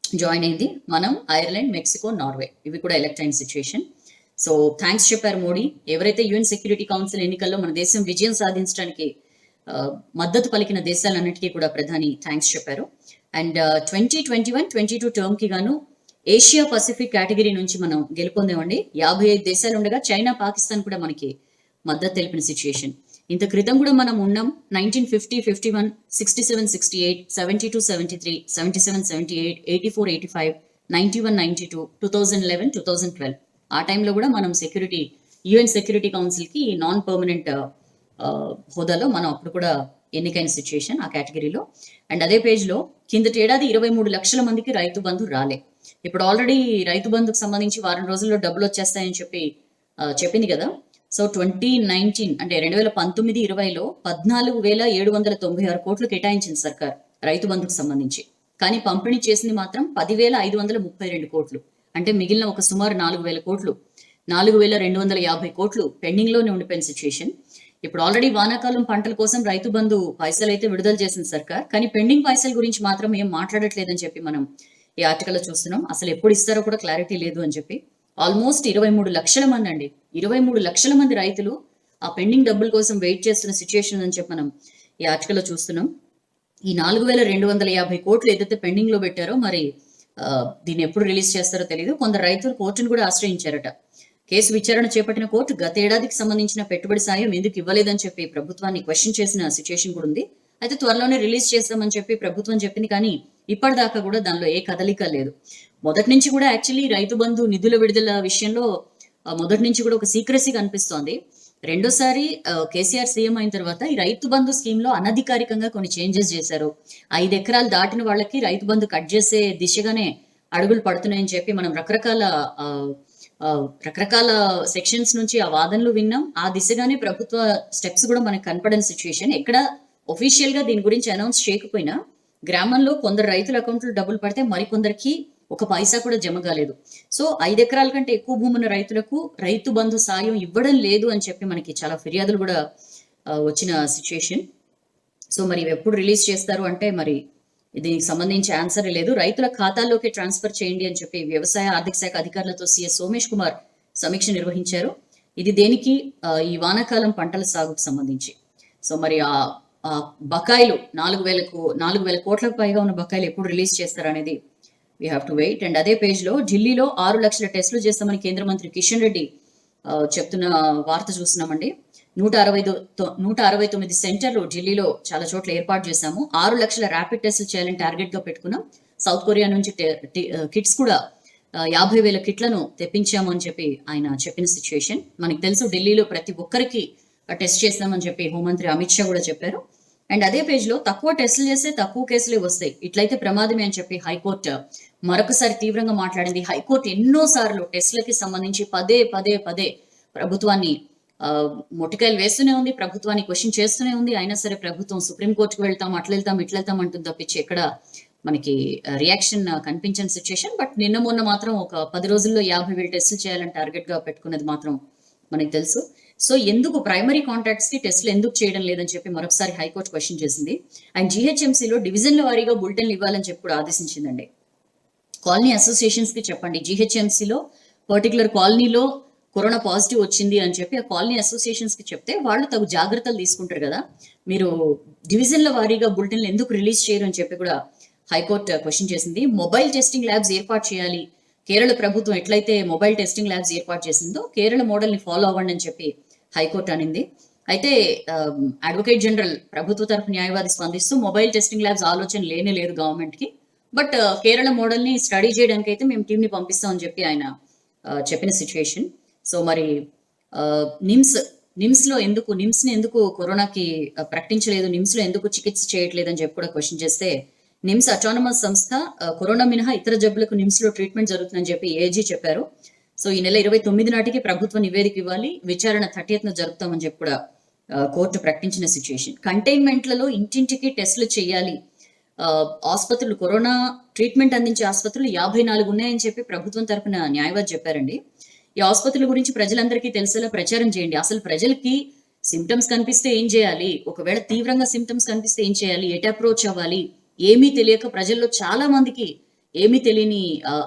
జాయిన్ అయింది. మనం ఐర్లాండ్, మెక్సికో, నార్వే ఇవి కూడా ఎలక్ట్ అయిన సిచ్యుయేషన్. సో థ్యాంక్స్ చెప్పారు మోడీ. ఎవరైతే యుఎన్ సెక్యూరిటీ కౌన్సిల్ ఎన్నికల్లో మన దేశం విజయం సాధించడానికి మద్దతు పలికిన దేశాలన్నిటికీ కూడా ప్రధాని థ్యాంక్స్ చెప్పారు. అండ్ 2021-22 టర్మ్ కి గాను ఏషియా పసిఫిక్ కేటగిరీ నుంచి మనం గెలుపొందామండి. 55 దేశాలు ఉండగా చైనా, పాకిస్తాన్ కూడా మనకి మద్దతు తెలిపిన సిచ్యుయేషన్. ఇంత క్రితం కూడా మనం ఉన్నాం. 1950, 51, 67, 68, 72, 73, 77, 78, 84, 85, 91, 92, 2011, 2012 ఆ టైంలో కూడా మనం యుఎన్ సెక్యూరిటీ కౌన్సిల్ కి నాన్ పర్మనెంట్ హోదాలో మనం అప్పుడు కూడా ఎన్నికైన సిచ్యుయేషన్ ఆ కేటగిరీలో. అండ్ అదే పేజ్ లో కిందటి ఏడాది 23 లక్షల మందికి రైతు బంధు రాలే. ఇప్పుడు ఆల్రెడీ రైతు బంధుకు సంబంధించి వారం రోజుల్లో డబ్బులు వచ్చేస్తాయని చెప్పింది కదా. సో 2019 అంటే 2019-20లో 14,796 కోట్లు కేటాయించింది సర్కార్ రైతు బంధుకు సంబంధించి. కానీ పంపిణీ చేసింది మాత్రం 10,532 కోట్లు. అంటే మిగిలిన ఒక సుమారు 4,000 కోట్లు, 4,250 కోట్లు పెండింగ్ లోనే ఉండిపోయిన సిచ్యుయేషన్. ఇప్పుడు ఆల్రెడీ వానాకాలం పంటల కోసం రైతు బంధు పైసలు అయితే విడుదల చేసింది సర్కార్. కానీ పెండింగ్ పైసల గురించి మాత్రం ఏం మాట్లాడట్లేదని చెప్పి మనం ఈ ఆర్టికల్లో చూస్తున్నాం. అసలు ఎప్పుడు ఇస్తారో కూడా క్లారిటీ లేదు అని చెప్పి. ఆల్మోస్ట్ 23 లక్షల మంది అండి, 23 లక్షల మంది రైతులు ఆ పెండింగ్ డబ్బుల కోసం వెయిట్ చేస్తున్న సిచ్యుయేషన్ అని చెప్పి మనం ఈ ఆర్టికల్లో చూస్తున్నాం. ఈ 4,250 కోట్లు ఏదైతే పెండింగ్ లో పెట్టారో మరి దీన్ని ఎప్పుడు రిలీజ్ చేస్తారో తెలియదు. కొందరు రైతులు కోర్టును కూడా ఆశ్రయించారట. కేసు విచారణ చేపట్టిన కోర్టు గత ఏడాదికి సంబంధించిన పెట్టుబడి సాయం ఎందుకు ఇవ్వలేదని చెప్పి ప్రభుత్వాన్ని క్వశ్చన్ చేసిన సిచ్యుయేషన్ కూడా ఉంది. అయితే త్వరలోనే రిలీజ్ చేస్తామని చెప్పి ప్రభుత్వం చెప్పింది. కానీ ఇప్పటిదాకా కూడా దానిలో ఏ కదలిక లేదు. మొదటి నుంచి కూడా యాక్చువల్లీ రైతు బంధు నిధుల విడుదల విషయంలో మొదటి నుంచి కూడా ఒక సీక్రసీ కనిపిస్తోంది. రెండోసారి కేసీఆర్ సీఎం అయిన తర్వాత ఈ రైతు బంధు స్కీమ్ లో అనధికారికంగా కొన్ని చేంజెస్ చేశారు. 5 ఎకరాలు దాటిన వాళ్ళకి రైతు బంధు కట్ చేసే దిశగానే అడుగులు పడుతున్నాయని చెప్పి మనం రకరకాల సెక్షన్స్ నుంచి ఆ వాదనలు విన్నాం. ఆ దిశగానే ప్రభుత్వ స్టెప్స్ కూడా మనకు కనపడని సిచ్యుయేషన్. ఎక్కడ ఒఫీషియల్ గా దీని గురించి అనౌన్స్ చేయకపోయినా గ్రామంలో కొందరు రైతుల అకౌంట్లో డబ్బులు పడితే మరికొందరికి ఒక పైసా కూడా జమ కాలేదు. సో 5 ఎకరాల కంటే ఎక్కువ భూమి ఉన్న రైతులకు రైతు బంధు సాయం ఇవ్వడం లేదు అని చెప్పి మనకి చాలా ఫిర్యాదులు కూడా వచ్చిన సిచ్యుయేషన్. సో మరి ఎప్పుడు రిలీజ్ చేస్తారు అంటే మరి దీనికి సంబంధించి ఆన్సర్ లేదు. రైతుల ఖాతాల్లోకి ట్రాన్స్ఫర్ చేయండి అని చెప్పి వ్యవసాయ ఆర్థిక శాఖ అధికారులతో సీఎస్ సోమేష్ కుమార్ సమీక్ష నిర్వహించారు. ఇది దేనికి? ఈ వానాకాలం పంటల సాగుకు సంబంధించి. సో మరి ఆ బకాయిలు 4,000 కోట్లకు పైగా ఉన్న బకాయిలు ఎప్పుడు రిలీజ్ చేస్తారనేది we have to wait. And అదే పేజ్ లో ఢిల్లీలో 6 లక్షల టెస్టులు చేస్తామని కేంద్ర మంత్రి కిషన్ రెడ్డి చెప్తున్న వార్త చూస్తున్నామండి. 169 సెంటర్లు ఢిల్లీలో చాలా చోట్ల ఏర్పాటు చేశాము. 6 లక్షల ర్యాపిడ్ టెస్టులు చేయాలని టార్గెట్ గా పెట్టుకున్నాం. సౌత్ కొరియా నుంచి కిట్స్ కూడా 50,000 కిట్లను తెప్పించాము అని చెప్పి ఆయన చెప్పిన సిచ్యుయేషన్. మనకి తెలుసు ఢిల్లీలో ప్రతి ఒక్కరికి టెస్ట్ చేస్తామని చెప్పి హోంమంత్రి అమిత్ షా కూడా చెప్పారు. అండ్ అదే పేజ్ లో తక్కువ టెస్టులు చేస్తే తక్కువ కేసులే వస్తాయి, ఇట్లయితే ప్రమాదమే అని చెప్పి హైకోర్టు మరొకసారి తీవ్రంగా మాట్లాడింది. హైకోర్టు ఎన్నో సార్లు టెస్టులకి సంబంధించి పదే ప్రభుత్వాన్ని మొటికాయలు వేస్తూనే ఉంది, ప్రభుత్వాన్ని క్వశ్చన్ చేస్తూనే ఉంది. అయినా సరే ప్రభుత్వం సుప్రీంకోర్టుకు వెళ్తాం, ఇట్లా వెళ్తాం అంటుంది తప్పించి ఎక్కడ మనకి రియాక్షన్ కనిపించని సిచ్యుయేషన్. బట్ నిన్న మొన్న మాత్రం ఒక 10 రోజుల్లో 50,000 టెస్టులు చేయాలని టార్గెట్ గా పెట్టుకున్నది మాత్రం మనకి తెలుసు. సో ఎందుకు ప్రైమరీ కాంట్రాక్ట్స్ కి టెస్టులు ఎందుకు చేయడం లేదని చెప్పి మరొకసారి హైకోర్టు క్వశ్చన్ చేసింది. అండ్ జీహెచ్ఎంసీలో డివిజన్ల వారీగా బులెటిన్లు ఇవ్వాలని చెప్పి కూడా ఆదేశించిందండి. కాలనీ అసోసియేషన్స్ కి చెప్పండి, జీహెచ్ఎంసీలో పర్టికులర్ కాలనీలో కరోనా పాజిటివ్ వచ్చింది అని చెప్పి ఆ కాలనీ అసోసియేషన్స్ కి చెప్తే వాళ్ళు తగు జాగ్రత్తలు తీసుకుంటారు కదా. మీరు డివిజన్ల వారీగా బులెటిన్లు ఎందుకు రిలీజ్ చేయరు అని చెప్పి కూడా హైకోర్టు క్వశ్చన్ చేసింది. మొబైల్ టెస్టింగ్ ల్యాబ్స్ ఏర్పాటు చేయాలి. కేరళ ప్రభుత్వం ఎట్లయితే మొబైల్ టెస్టింగ్ ల్యాబ్స్ ఏర్పాటు చేసిందో కేరళ మోడల్ ని ఫాలో అవ్వండి అని చెప్పి హైకోర్టు అనింది. అయితే అడ్వకేట్ జనరల్ ప్రభుత్వ తరఫు న్యాయవాది స్పందిస్తూ మొబైల్ టెస్టింగ్ ల్యాబ్స్ ఆలోచన లేదు గవర్నమెంట్ కి, బట్ కేరళ మోడల్ ని స్టడీ చేయడానికి అయితే మేము టీం ని పంపిస్తామని చెప్పి ఆయన చెప్పిన సిచ్యుయేషన్. సో మరి నిమ్స్ ని ఎందుకు కరోనాకి ప్రకటించలేదు, నిమ్స్ లో ఎందుకు చికిత్స చేయట్లేదు అని చెప్పి కూడా క్వశ్చన్ చేస్తే నిమ్స్ అటానమస్ సంస్థ, కరోనా మినహా ఇతర జబ్బులకు నిమ్స్ లో ట్రీట్మెంట్ జరుగుతుందని చెప్పి ఏజీ చెప్పారు. సో ఈ నెల 29 నాటికి ప్రభుత్వ నివేదిక ఇవ్వాలి, విచారణ 30th జరుపుతామని చెప్పి కూడా కోర్టు ప్రకటించిన సిచ్యుయేషన్. కంటైన్మెంట్లలో ఇంటింటికి టెస్టులు చేయాలి. ఆసుపత్రులు కరోనా ట్రీట్మెంట్ అందించే ఆసుపత్రులు 54 ఉన్నాయని చెప్పి ప్రభుత్వం తరపున న్యాయవాది చెప్పారండి. ఈ ఆసుపత్రుల గురించి ప్రజలందరికీ తెలిసేలా ప్రచారం చేయండి. అసలు ప్రజలకి సిమ్టమ్స్ కనిపిస్తే ఏం చేయాలి, ఒకవేళ తీవ్రంగా సిమ్టమ్స్ కనిపిస్తే ఏం చేయాలి, ఎట్ అప్రోచ్ అవ్వాలి, ఏమీ తెలియక ప్రజల్లో చాలా మందికి ఏమీ తెలియని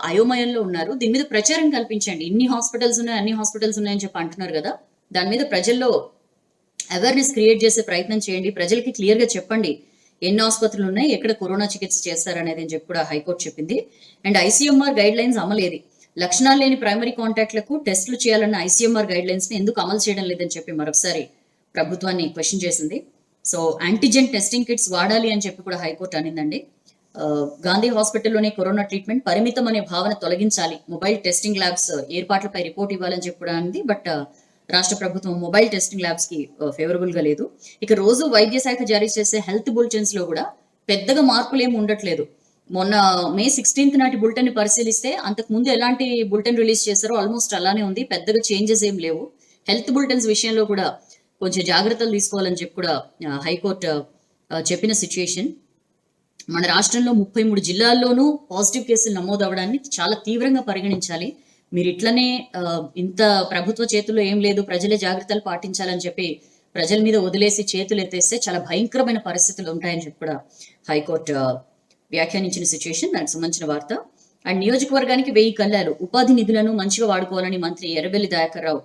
అయోమయంలో ఉన్నారు. దీని మీద ప్రచారం కల్పించండి. ఇన్ని హాస్పిటల్స్ ఉన్నాయి, అన్ని హాస్పిటల్స్ ఉన్నాయని చెప్పి అంటున్నారు కదా, దాని మీద ప్రజల్లో అవేర్నెస్ క్రియేట్ చేసే ప్రయత్నం చేయండి. ప్రజలకి క్లియర్ గా చెప్పండి ఎన్ని ఆసుపత్రులు ఉన్నాయి, ఎక్కడ కరోనా చికిత్స చేస్తారనేది అని చెప్పి కూడా హైకోర్టు చెప్పింది. అండ్ ఐసీఎంఆర్ గైడ్ లైన్స్ అమలేది, లక్షణాలు లేని ప్రైమరీ కాంటాక్ట్లకు టెస్టులు చేయాలన్న ఐసీఎంఆర్ గైడ్ లైన్స్ ని ఎందుకు అమలు చేయడం లేదని చెప్పి మరొకసారి ప్రభుత్వాన్ని క్వశ్చన్ చేసింది. సో యాంటీజెన్ టెస్టింగ్ కిట్స్ వాడాలి అని చెప్పి కూడా హైకోర్టు అనిందండి. గాంధీ హాస్పిటల్లోనే కరోనా ట్రీట్మెంట్ పరిమితం అనే భావన తొలగించాలి, మొబైల్ టెస్టింగ్ ల్యాబ్స్ ఏర్పాట్లపై రిపోర్ట్ ఇవ్వాలని చెప్పి కూడా అంది. బట్ రాష్ట్ర ప్రభుత్వం మొబైల్ టెస్టింగ్ ల్యాబ్స్ కి ఫేవరబుల్ గా లేదు. ఇక రోజు వైద్య శాఖ జారీ చేసే హెల్త్ బులెటిన్స్ లో కూడా పెద్దగా మార్పులు ఏమి ఉండట్లేదు. మొన్న మే 16th నాటి బులెటిన్ ని పరిశీలిస్తే అంతకు ముందు ఎలాంటి బులెటిన్ రిలీజ్ చేశారో ఆల్మోస్ట్ అలానే ఉంది, పెద్దగా చేంజెస్ ఏం లేవు. హెల్త్ బులెటిన్స్ విషయంలో కూడా కొంచెం జాగ్రత్తలు తీసుకోవాలని చెప్పి కూడా హైకోర్టు చెప్పిన సిచ్యుయేషన్. మన రాష్ట్రంలో 33 జిల్లాల్లోనూ పాజిటివ్ కేసులు నమోదు అవడాన్ని చాలా తీవ్రంగా పరిగణించాలి. మీరు ఇట్లనే ఇంత ప్రభుత్వ చేతుల్లో ఏం లేదు, ప్రజలే జాగ్రత్తలు పాటించాలని చెప్పి ప్రజల మీద వదిలేసి చేతులు ఎత్తేస్తే చాలా భయంకరమైన పరిస్థితులు ఉంటాయని చెప్పి కూడా హైకోర్టు వ్యాఖ్యానించిన సిచ్యుయేషన్. దానికి సంబంధించిన వార్త. అండ్ నియోజకవర్గానికి 1000 కళ్యాలు, ఉపాధి నిధులను మంచిగా వాడుకోవాలని మంత్రి ఎర్రబెల్లి దయాకర్ రావు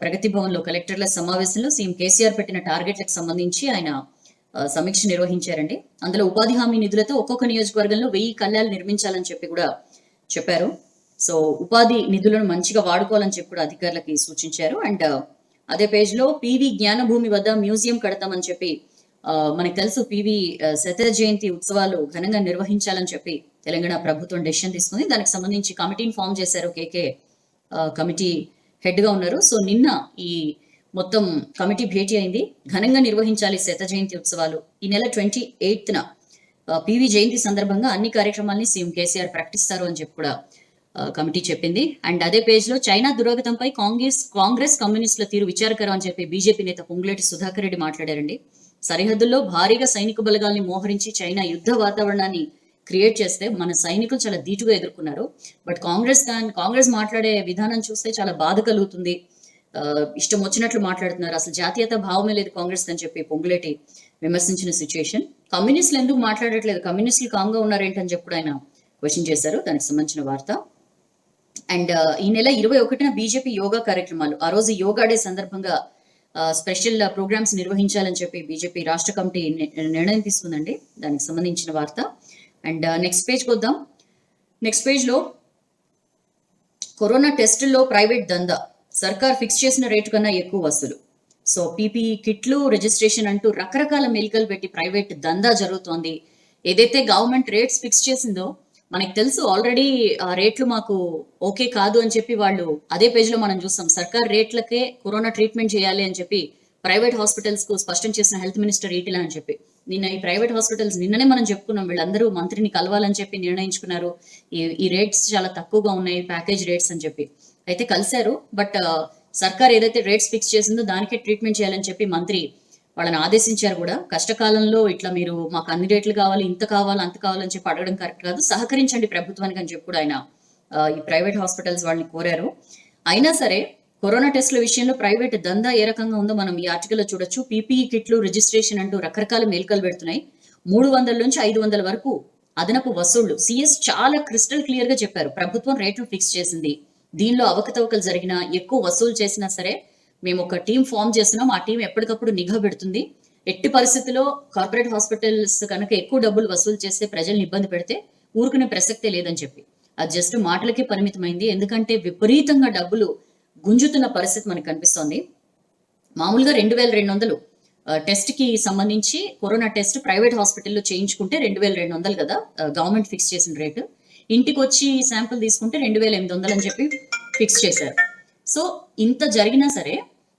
ప్రగతి భవన్ లో కలెక్టర్ల సమావేశంలో సీఎం కేసీఆర్ పెట్టిన టార్గెట్లకు సంబంధించి ఆయన సమీక్ష నిర్వహించారండి. అందులో ఉపాధి హామీ నిధులతో ఒక్కొక్క నియోజకవర్గంలో 1000 కళ్యాలు నిర్మించాలని చెప్పి కూడా చెప్పారు. సో ఉపాధి నిధులను మంచిగా వాడుకోవాలని చెప్పి కూడా అధికారులకి సూచించారు. అండ్ అదే పేజ్ లో పివి జ్ఞానభూమి వద్ద మ్యూజియం కడతామని చెప్పి మనకు తెలుసు, పివి శత జయంతి ఉత్సవాలు ఘనంగా నిర్వహించాలని చెప్పి తెలంగాణ ప్రభుత్వం డెసిషన్ తీసుకుంది. దానికి సంబంధించి కమిటీని ఫామ్ చేశారు. కేకే కమిటీ హెడ్ గా ఉన్నారు. సో నిన్న ఈ మొత్తం కమిటీ భేటీ అయింది. ఘనంగా నిర్వహించాలి శత జయంతి ఉత్సవాలు. ఈ నెల 28న పివి జయంతి సందర్భంగా అన్ని కార్యక్రమాలని సీఎం కేసీఆర్ ప్రకటిస్తారు అని చెప్పి కూడా కమిటీ చెప్పింది. అండ్ అదే పేజ్ లో చైనా దురోగతంపై కాంగ్రెస్ కమ్యూనిస్టుల తీరు విచారకరం అని చెప్పి బీజేపీ నేత పొంగులేటి సుధాకర్ రెడ్డి మాట్లాడారండి. సరిహద్దుల్లో భారీగా సైనిక బలగాల్ని మోహరించి చైనా యుద్ధ వాతావరణాన్ని క్రియేట్ చేస్తే మన సైనికులు చాలా ధీటుగా ఎదుర్కొన్నారు. బట్ కాంగ్రెస్ మాట్లాడే విధానం చూస్తే చాలా బాధ కలుగుతుంది. ఇష్టం వచ్చినట్లు మాట్లాడుతున్నారు, అసలు జాతీయత భావమే లేదు కాంగ్రెస్ అని చెప్పి పొంగులేటి విమర్శించిన సిచ్యుయేషన్. కమ్యూనిస్టులు ఎందుకు మాట్లాడట్లేదు, కమ్యూనిస్టులు కామ్గా ఉన్నారేంటని చెప్పి ఆయన క్వశ్చన్ చేశారు. దానికి సంబంధించిన వార్త. అండ్ ఈ నెల 21న బీజేపీ యోగా కార్యక్రమాలు, ఆ రోజు యోగా డే సందర్భంగా స్పెషల్ ప్రోగ్రామ్స్ నిర్వహించాలని చెప్పి బీజేపీ రాష్ట్ర కమిటీ నిర్ణయం తీసుకుందండి. దానికి సంబంధించిన వార్త. అండ్ నెక్స్ట్ పేజ్కి వద్దాం. నెక్స్ట్ పేజ్ లో కరోనా టెస్టుల్లో ప్రైవేట్ దందా, సర్కార్ ఫిక్స్ చేసిన రేటు కన్నా ఎక్కువ వసూలు. సో పీపీఈ కిట్లు రిజిస్ట్రేషన్ అంటూ రకరకాల మెలికలు పెట్టి ప్రైవేట్ దందా జరుగుతోంది. ఏదైతే గవర్నమెంట్ రేట్స్ ఫిక్స్ చేసిందో మనకు తెలుసు, ఆల్రెడీ ఆ రేట్లు మాకు ఓకే కాదు అని చెప్పి వాళ్ళు అదే పేజ్ లో మనం చూస్తాం. సర్కార్ రేట్లకే కరోనా ట్రీట్మెంట్ చేయాలి అని చెప్పి ప్రైవేట్ హాస్పిటల్స్ కు స్పష్టం చేసిన హెల్త్ మినిస్టర్ ఈటెల అని చెప్పి, నిన్న ఈ ప్రైవేట్ హాస్పిటల్స్ నిన్ననే మనం చెప్పుకున్నాం, వీళ్ళందరూ మంత్రిని కలవాలని చెప్పి నిర్ణయించుకున్నారు. ఈ రేట్స్ చాలా తక్కువగా ఉన్నాయి, ప్యాకేజ్ రేట్స్ అని చెప్పి అయితే కలిశారు. బట్ సర్కార్ ఏదైతే రేట్స్ ఫిక్స్ చేసిందో దానికే ట్రీట్మెంట్ చేయాలని చెప్పి మంత్రి వాళ్ళని ఆదేశించారు కూడా. కష్టకాలంలో ఇట్లా మీరు మాకు అన్ని రేట్లు కావాలి, ఇంత కావాలి, అంత కావాలని చెప్పి అడగడం కరెక్ట్ కాదు, సహకరించండి ప్రభుత్వానికి అని చెప్పి కూడా ఆయన ఈ ప్రైవేట్ హాస్పిటల్స్ వాళ్ళని కోరారు. అయినా సరే కరోనా టెస్టుల విషయంలో ప్రైవేట్ దందా ఏ రకంగా ఉందో మనం ఈ ఆర్టికల్లో చూడొచ్చు. పీపీఈ కిట్లు రిజిస్ట్రేషన్ అంటూ రకరకాల మేల్కలు పెడుతున్నాయి. 300 నుంచి 500 వరకు అదనపు వసూళ్లు. సిఎస్ చాలా క్రిస్టల్ క్లియర్ గా చెప్పారు, ప్రభుత్వం రేట్లు ఫిక్స్ చేసింది, దీనిలో అవకతవకలు జరిగినా ఎక్కువ వసూలు చేసినా సరే మేము ఒక టీం ఫామ్ చేస్తున్నాం, ఆ టీం ఎప్పటికప్పుడు నిఘా పెడుతుంది. ఎట్టి పరిస్థితుల్లో కార్పొరేట్ హాస్పిటల్స్ కనుక ఎక్కువ డబ్బులు వసూలు చేస్తే ప్రజల్ని ఇబ్బంది పెడితే ఊరుకునే ప్రసక్తే లేదని చెప్పి అది జస్ట్ మాటలకే పరిమితమైంది. ఎందుకంటే విపరీతంగా డబ్బులు గుంజుతున్న పరిస్థితి మనకు కనిపిస్తోంది. మామూలుగా 2200 టెస్ట్ కి సంబంధించి కరోనా టెస్ట్ ప్రైవేట్ హాస్పిటల్లో చేయించుకుంటే 2200 కదా గవర్నమెంట్ ఫిక్స్ చేసిన రేటు. ఇంటికి వచ్చి శాంపుల్ తీసుకుంటే 2800 అని చెప్పి ఫిక్స్ చేశారు. సో ఇంత జరిగినా సరే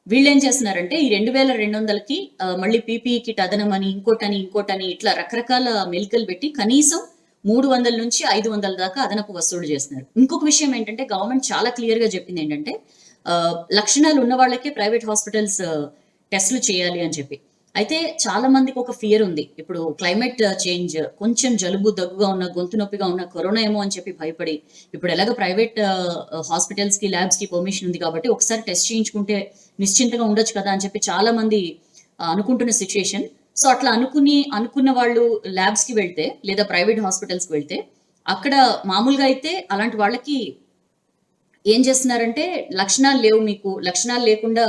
వీళ్ళు ఏం చేస్తున్నారంటే ఈ 2200కి మళ్ళీ పీపీఈ కిట్ అదనమని ఇంకోటని ఇట్లా రకరకాల మెలికలు పెట్టి కనీసం 300 నుంచి 500 దాకా అదనపు వసూలు చేస్తున్నారు. ఇంకొక విషయం ఏంటంటే గవర్నమెంట్ చాలా క్లియర్ గా చెప్పింది ఏంటంటే లక్షణాలు ఉన్న వాళ్ళకే ప్రైవేట్ హాస్పిటల్స్ టెస్టులు చేయాలి అని చెప్పి. అయితే చాలా మందికి ఒక ఫియర్ ఉంది. ఇప్పుడు క్లైమేట్ చేంజ్, కొంచెం జలుబు దగ్గుగా ఉన్న, గొంతు నొప్పిగా ఉన్న కరోనా ఏమో అని చెప్పి భయపడి, ఇప్పుడు ఎలాగో ప్రైవేట్ హాస్పిటల్స్ కి ల్యాబ్స్ కి పర్మిషన్ ఉంది కాబట్టి ఒకసారి టెస్ట్ చేయించుకుంటే నిశ్చింతగా ఉండొచ్చు కదా అని చెప్పి చాలా మంది అనుకుంటున్న సిచ్యుయేషన్. సో అట్లా అనుకున్న వాళ్ళు ల్యాబ్స్ కి వెళ్తే లేదా ప్రైవేట్ హాస్పిటల్స్ కి వెళ్తే అక్కడ మామూలుగా అయితే అలాంటి వాళ్ళకి ఏం చేస్తున్నారంటే, లక్షణాలు లేవు మీకు, లక్షణాలు లేకుండా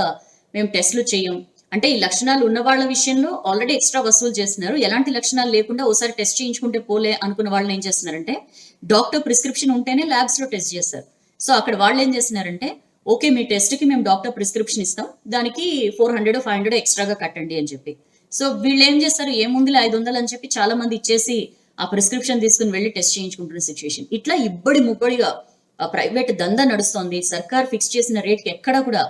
మేము టెస్టులు చేయం అంటే, ఈ లక్షణాలు ఉన్న వాళ్ళ విషయంలో ఆల్రెడీ ఎక్స్ట్రా వసూలు చేస్తున్నారు. ఎలాంటి లక్షణాలు లేకుండా ఒకసారి టెస్ట్ చేయించుకుంటే పోలే అనుకున్న వాళ్ళని ఏం చేస్తున్నారంటే, డాక్టర్ ప్రిస్క్రిప్షన్ ఉంటేనే ల్యాబ్స్ లో టెస్ట్ చేస్తారు. సో అక్కడ వాళ్ళు ఏం చేస్తున్నారంటే, ఓకే మీ టెస్ట్ కి మేము డాక్టర్ ప్రిస్క్రిప్షన్ ఇస్తాం, దానికి 400 500 ఎక్స్ట్రాగా కట్టండి అని చెప్పి. సో వీళ్ళు ఏం చేస్తారు, ఏముందిలే 500 అని చెప్పి చాలా మంది ఇచ్చేసి ఆ ప్రిస్క్రిప్షన్ తీసుకుని వెళ్ళి టెస్ట్ చేయించుకుంటున్న సిచ్యువేషన్. ఇట్లా ఇబ్బడి ముబ్బడిగా ప్రైవేట్ దందా నడుస్తోంది. సర్కార్ ఫిక్స్ చేసిన రేట్కి ఎక్కడా కూడా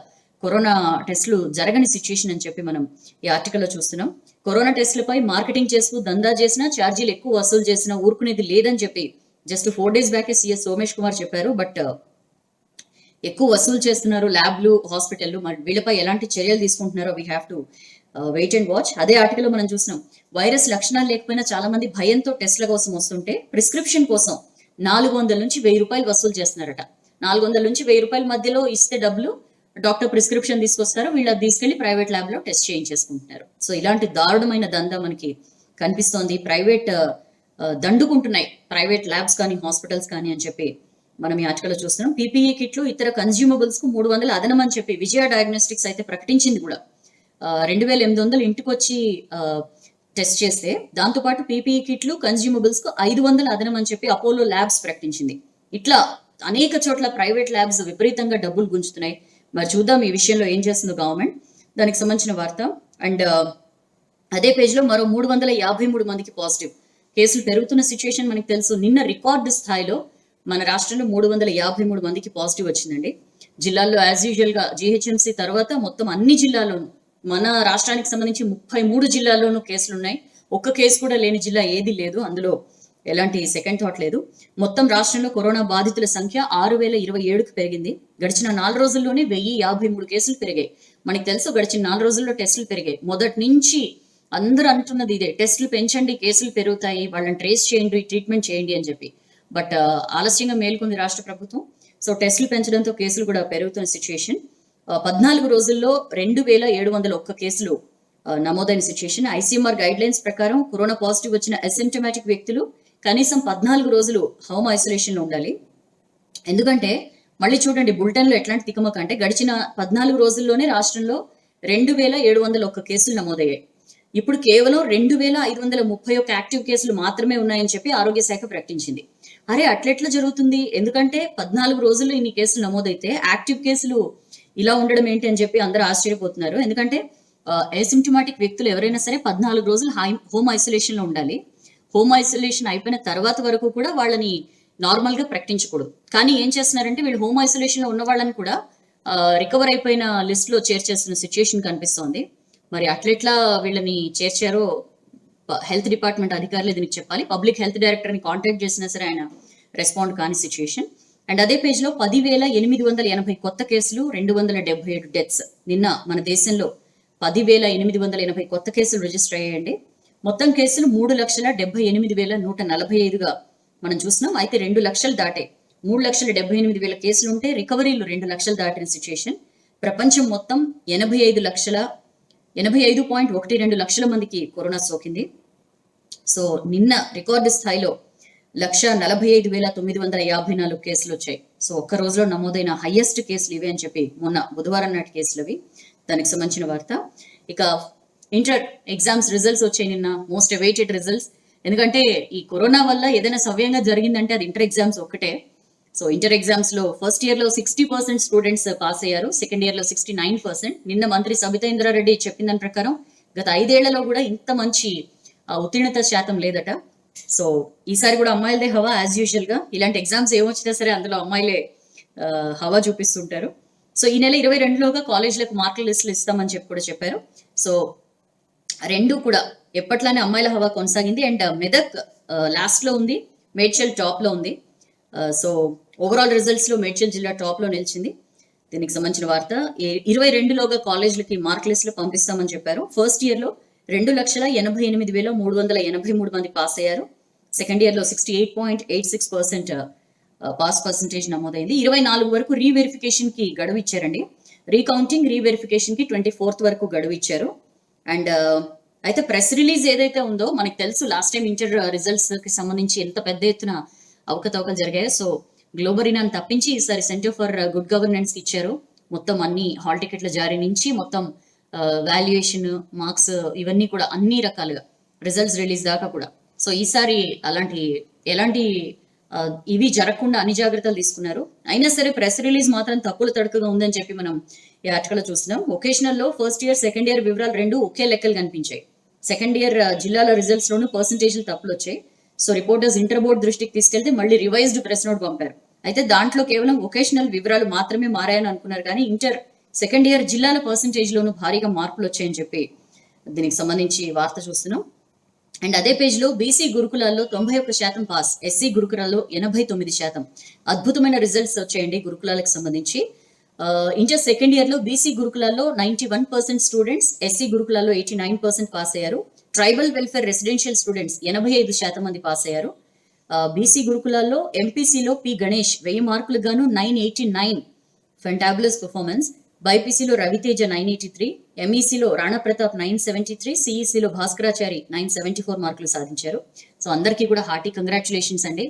కరోనా టెస్టులు జరగని సిచ్యువేషన్ అని చెప్పి మనం ఈ ఆర్టికల్లో చూస్తున్నాం. కరోనా టెస్టులపై మార్కెటింగ్ చేస్తూ దందా చేసినా, ఛార్జీలు ఎక్కువ వసూలు చేసినా ఊరుకునేది లేదని చెప్పి జస్ట్ 4 days బ్యాకే సీఎస్ సోమేష్ కుమార్ చెప్పారు. బట్ ఎక్కువ వసూలు చేస్తున్నారు ల్యాబ్లు, హాస్పిటల్లు. మరి వీళ్ళపై ఎలాంటి చర్యలు తీసుకుంటున్నారో we have to wait and watch. అదే ఆర్టికల్ మనం చూసినాం, వైరస్ లక్షణాలు లేకపోయినా చాలా మంది భయంతో టెస్ట్ల కోసం వస్తుంటే ప్రిస్క్రిప్షన్ కోసం 400 నుంచి 1000 రూపాయలు వసూలు చేస్తున్నారట. 400 నుంచి 1000 రూపాయల మధ్యలో ఇస్తే డబ్బులు డాక్టర్ ప్రిస్క్రిప్షన్ తీసుకొస్తారు, వీళ్ళు తీసుకెళ్లి ప్రైవేట్ ల్యాబ్ లో టెస్ట్ చేయించేసుకుంటున్నారు. సో ఇలాంటి దారుణమైన దందా మనకి కనిపిస్తోంది. ప్రైవేట్ దండుకుంటున్నాయి ప్రైవేట్ ల్యాబ్స్ కానీ హాస్పిటల్స్ కానీ అని చెప్పి మనం ఈ ఆర్టికల్లో చూస్తున్నాం. పీపీఈ కిట్లు, ఇతర కన్స్యూమబుల్స్ కు 300 అదనం అని చెప్పి విజయ డయాగ్నోస్టిక్స్ అయితే ప్రకటించింది కూడా. 2800 ఇంటికి వచ్చి టెస్ట్ చేస్తే, దాంతోపాటు పీపీఈ కిట్లు, కన్స్యూమబుల్స్ కు 500 అదనం అని చెప్పి అపోలో ల్యాబ్స్ ప్రకటించింది. ఇట్లా అనేక చోట్ల ప్రైవేట్ ల్యాబ్స్ విపరీతంగా డబ్బులు గుంజుతున్నాయి. మరి చూద్దాం ఈ విషయంలో ఏం చేస్తుందో గవర్నమెంట్. దానికి సంబంధించిన వార్త. అండ్ అదే పేజ్ లో మరో 353 మందికి పాజిటివ్ కేసులు పెరుగుతున్న సిచ్యువేషన్ మనకి తెలుసు. నిన్న రికార్డు స్థాయిలో మన రాష్ట్రంలో 353 మందికి పాజిటివ్ వచ్చిందండి. జిల్లాల్లో యాజ్ యూజువల్ గా జీహెచ్ఎంసీ తర్వాత మొత్తం అన్ని జిల్లాల్లోనూ, మన రాష్ట్రానికి సంబంధించి 33 జిల్లాల్లోనూ కేసులు ఉన్నాయి. ఒక్క కేసు కూడా లేని జిల్లా ఏది లేదు, అందులో ఎలాంటి సెకండ్ థాట్ లేదు. మొత్తం రాష్ట్రంలో కరోనా బాధితుల సంఖ్య 6027కు పెరిగింది. గడిచిన 4 రోజుల్లోనే 1053 కేసులు పెరిగాయి. మనకి తెలుసు గడిచిన 4 రోజుల్లో టెస్టులు పెరిగాయి. మొదటి నుంచి అందరూ అంటున్నది ఇదే, టెస్టులు పెంచండి, కేసులు పెరుగుతాయి, వాళ్ళని ట్రేస్ చేయండి, ట్రీట్మెంట్ చేయండి అని చెప్పి. బట్ ఆలస్యంగా మేల్కొంది రాష్ట్ర ప్రభుత్వం. సో టెస్టులు పెంచడంతో కేసులు కూడా పెరుగుతున్న సిచ్యువేషన్. 14 రోజుల్లో 2701 కేసులు నమోదైన సిచ్యువేషన్. ఐసీఎంఆర్ గైడ్ లైన్స్ ప్రకారం కరోనా పాజిటివ్ వచ్చిన అసిమ్టమాటిక్ వ్యక్తులు కనీసం 14 రోజులు హోమ్ ఐసోలేషన్ లో ఉండాలి. ఎందుకంటే మళ్ళీ చూడండి బులెటిన్ లో ఎట్లాంటి తికమక అంటే, గడిచిన 14 రోజుల్లోనే రాష్ట్రంలో 2701 కేసులు నమోదయ్యాయి. ఇప్పుడు కేవలం 2531 యాక్టివ్ కేసులు మాత్రమే ఉన్నాయని చెప్పి ఆరోగ్య శాఖ ప్రకటించింది. అరే అట్లెట్లా జరుగుతుంది, ఎందుకంటే 14 రోజుల్లో ఇన్ని కేసులు నమోదైతే యాక్టివ్ కేసులు ఇలా ఉండడం ఏంటి అని చెప్పి అందరూ ఆశ్చర్యపోతున్నారు. ఎందుకంటే అసిమ్టమాటిక్ వ్యక్తులు ఎవరైనా సరే 14 రోజులు హోమ్ ఐసోలేషన్ లో ఉండాలి. హోమ్ ఐసోలేషన్ అయిపోయిన తర్వాత వరకు కూడా వాళ్ళని నార్మల్ గా ప్రకటించకూడదు. కానీ ఏం చేస్తున్నారంటే, వీళ్ళు హోమ్ ఐసోలేషన్ లో ఉన్న వాళ్ళని కూడా రికవర్ అయిపోయిన లిస్ట్ లో చేర్చేస్తున్న సిచ్యుయేషన్ కనిపిస్తోంది. మరి అట్లెట్లా వీళ్ళని చేర్చారో హెల్త్ డిపార్ట్మెంట్ అధికారులు దీనికి చెప్పాలి. పబ్లిక్ హెల్త్ డైరెక్టర్ ని కాంటాక్ట్ చేసినా సరే ఆయన రెస్పాండ్ కాని సిచ్యుయేషన్. అండ్ అదే పేజ్ లో 10,880 కొత్త కేసులు, 277 డెత్స్. నిన్న మన దేశంలో 10,880 కొత్త కేసులు రిజిస్టర్ అయ్యాయండి. మొత్తం కేసులు 3,78,145గా మనం చూస్తున్నాం. అయితే 2 లక్షలు దాటాయి. 3,78,000 కేసులు ఉంటే రికవరీలు 2 లక్షలు దాటిన సిచ్యుయేషన్. ప్రపంచం మొత్తం 85.12 లక్షల మందికి కరోనా సోకింది. సో నిన్న రికార్డు స్థాయిలో 1,45,954 కేసులు వచ్చాయి. సో ఒక్క రోజులో నమోదైన హైయెస్ట్ కేసులు ఇవే అని చెప్పి మొన్న బుధవారం నాటి కేసులు అవి. దానికి సంబంధించిన వార్త. ఇక ఇంటర్ ఎగ్జామ్స్ రిజల్ట్స్ వచ్చాయి నిన్న, మోస్ట్ అవైటెడ్ రిజల్ట్స్. ఎందుకంటే ఈ కరోనా వల్ల ఏదైనా సవ్యంగా జరిగిందంటే అది ఇంటర్ ఎగ్జామ్స్ ఒక్కటే. సో ఇంటర్ ఎగ్జామ్స్ లో ఫస్ట్ ఇయర్ లో 60% స్టూడెంట్స్ పాస్ అయ్యారు, సెకండ్ ఇయర్ లో 69%. నిన్న మంత్రి సబితా ఇంద్రారెడ్డి చెప్పిన దాని ప్రకారం గత 5 ఏళ్లలో కూడా ఇంత మంచి ఉత్తీర్ణత శాతం లేదట. సో ఈసారి కూడా అమ్మాయిలదే హవా యాజ్ యూజువల్ గా. ఇలాంటి ఎగ్జామ్స్ ఏమొచ్చినా సరే అందులో అమ్మాయిలే హవా చూపిస్తుంటారు. సో ఈ నెల 22లోగా కాలేజీలకు మార్కుల లిస్టులు ఇస్తామని చెప్పి కూడా చెప్పారు. సో రెండు కూడా ఎప్పట్లానే అమ్మాయిల హవా కొనసాగింది. అండ్ మెదక్ లాస్ట్ లో ఉంది, మేడ్చల్ టాప్ లో ఉంది. సో ఓవరాల్ రిజల్ట్స్ లో మేడ్చల్ జిల్లా టాప్ లో నిలిచింది. దీనికి సంబంధించిన వార్త 22లోగా కాలేజీలకి మార్క్ లిస్టులు పంపిస్తామని చెప్పారు. ఫస్ట్ ఇయర్ లో 2,88,383 మంది పాస్ అయ్యారు. సెకండ్ ఇయర్ లో 68.86% పాస్ పర్సంటేజ్ నమోదైంది. 24 వరకు రీవెరిఫికేషన్ కి గడువు ఇచ్చారండి. రీకౌంటింగ్ రీవెరిఫికేషన్ కి 24th వరకు గడువు ఇచ్చారు. అండ్ అయితే ప్రెస్ రిలీజ్ ఏదైతే ఉందో మనకు తెలుసు, లాస్ట్ టైం ఇంటర్ రిజల్ట్స్ కి సంబంధించి ఎంత పెద్ద ఎత్తున అవకతవకలు జరిగాయి. సో గ్లోబరీనాని తప్పించి ఈసారి సెంటర్ ఫర్ గుడ్ గవర్నెన్స్ ఇచ్చారు. మొత్తం అన్ని హాల్ టికెట్ల జారీ నుంచి మొత్తం వాల్యుయేషన్, మార్క్స్, ఇవన్నీ కూడా అన్ని రకాలుగా రిజల్ట్స్ రిలీజ్ దాకా కూడా. సో ఈసారి ఎలాంటి ఇవి జరగకుండా అన్ని జాగ్రత్తలు తీసుకున్నారు. అయినా సరే ప్రెస్ రిలీజ్ మాత్రం తప్పులు తడుకుగా ఉందని చెప్పి మనం ఈ ఆర్టికల్ చూస్తున్నాం. వొకేషనల్ లో ఫస్ట్ ఇయర్ సెకండ్ ఇయర్ వివరాలు రెండు ఒకే లెక్కలు కనిపించాయి. సెకండ్ ఇయర్ జిల్లాల రిజల్ట్స్ లోను పర్సంటేజ్లు తప్పులు వచ్చాయి. సో రిపోర్టర్స్ ఇంటర్ బోర్డ్ దృష్టికి తీసుకెళ్తే మళ్ళీ రివైజ్డ్ ప్రెస్ నోట్ పంపారు. అయితే దాంట్లో కేవలం వొకేషనల్ వివరాలు మాత్రమే మారాయని అనుకున్నారు, కానీ ఇంటర్ సెకండ్ ఇయర్ జిల్లాల పర్సంటేజ్ లోను భారీగా మార్పులు వచ్చాయని చెప్పి దీనికి సంబంధించి వార్త చూస్తున్నాం. అండ్ అదే పేజ్ లో బీసీ గురుకులాల్లో 91% పాస్, ఎస్సీ గురుకులాల్లో 89%. అద్భుతమైన రిజల్ట్స్ వచ్చాయండి గురుకులాలకు సంబంధించి. ఇంటర్ సెకండ్ ఇయర్ లో బీసీ గురుకులాల్లో 91% స్టూడెంట్స్, ఎస్సీ గురుకులాల్లో 89% పాస్ అయ్యారు. ట్రైబల్ వెల్ఫేర్ రెసిడెన్షియల్ స్టూడెంట్స్ 85% మంది పాస్ అయ్యారు. బీసీ గురుకులాల్లో ఎంపీసీలో పి గణేష్ 1000 మార్కులకు గాను 989 ఫెంటాబులస్ పర్ఫార్మెన్స్. బైపీసీలో రవితేజ 983, ఎంఈసీలో రాణా ప్రతాప్ 973, సిఈసీలో భాస్కరాచారి 974 మార్కులు సాధించారు. సో అందరికీ కూడా హార్టీ కంగ్రాచులేషన్స్ అండి.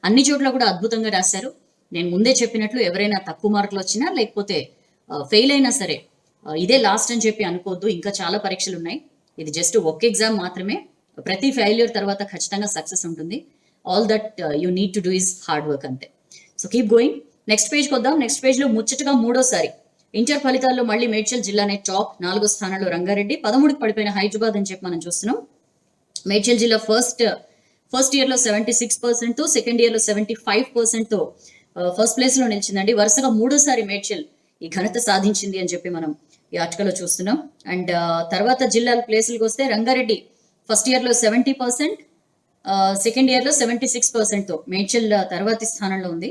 అన్ని చోట్ల కూడా అద్భుతంగా రాశారు. నేను ముందే చెప్పినట్లు ఎవరైనా తక్కువ మార్కులు వచ్చినా లేకపోతే ఫెయిల్ అయినా సరే ఇదే లాస్ట్ అని చెప్పి అనుకోవద్దు. ఇంకా చాలా పరీక్షలు ఉన్నాయి. ఇది జస్ట్ ఒక ఎగ్జామ్ మాత్రమే. ప్రతి ఫెయిల్యూర్ తర్వాత ఖచ్చితంగా సక్సెస్ ఉంటుంది. All that you need to do is hard work అంతే. So keep going. నెక్స్ట్ పేజ్కి వద్దాం. నెక్స్ట్ పేజ్లో ముచ్చటగా మూడోసారి ఇంటర్ ఫలితాల్లో మళ్ళీ మేడ్చల్ జిల్లానే టాప్. 4వ స్థానంలో రంగారెడ్డి, 13కి పడిపోయిన హైదరాబాద్ అని చెప్పి మనం చూస్తున్నాం. మేడ్చల్ జిల్లా ఫస్ట్ ఇయర్ లో 76%, సెకండ్ ఇయర్ లో 75% ఫస్ట్ ప్లేస్ లో నిలిచిందండి. వరుసగా మూడోసారి మేడ్చల్ ఈ ఘనత సాధించింది అని చెప్పి మనం ఈ ఆర్టికల్ లో చూస్తున్నాం. అండ్ తర్వాత జిల్లాల ప్లేసులకు వస్తే రంగారెడ్డి ఫస్ట్ ఇయర్ లో 70%, సెకండ్ ఇయర్ లో 76% తో మేడ్చల్ తర్వాతి స్థానంలో ఉంది.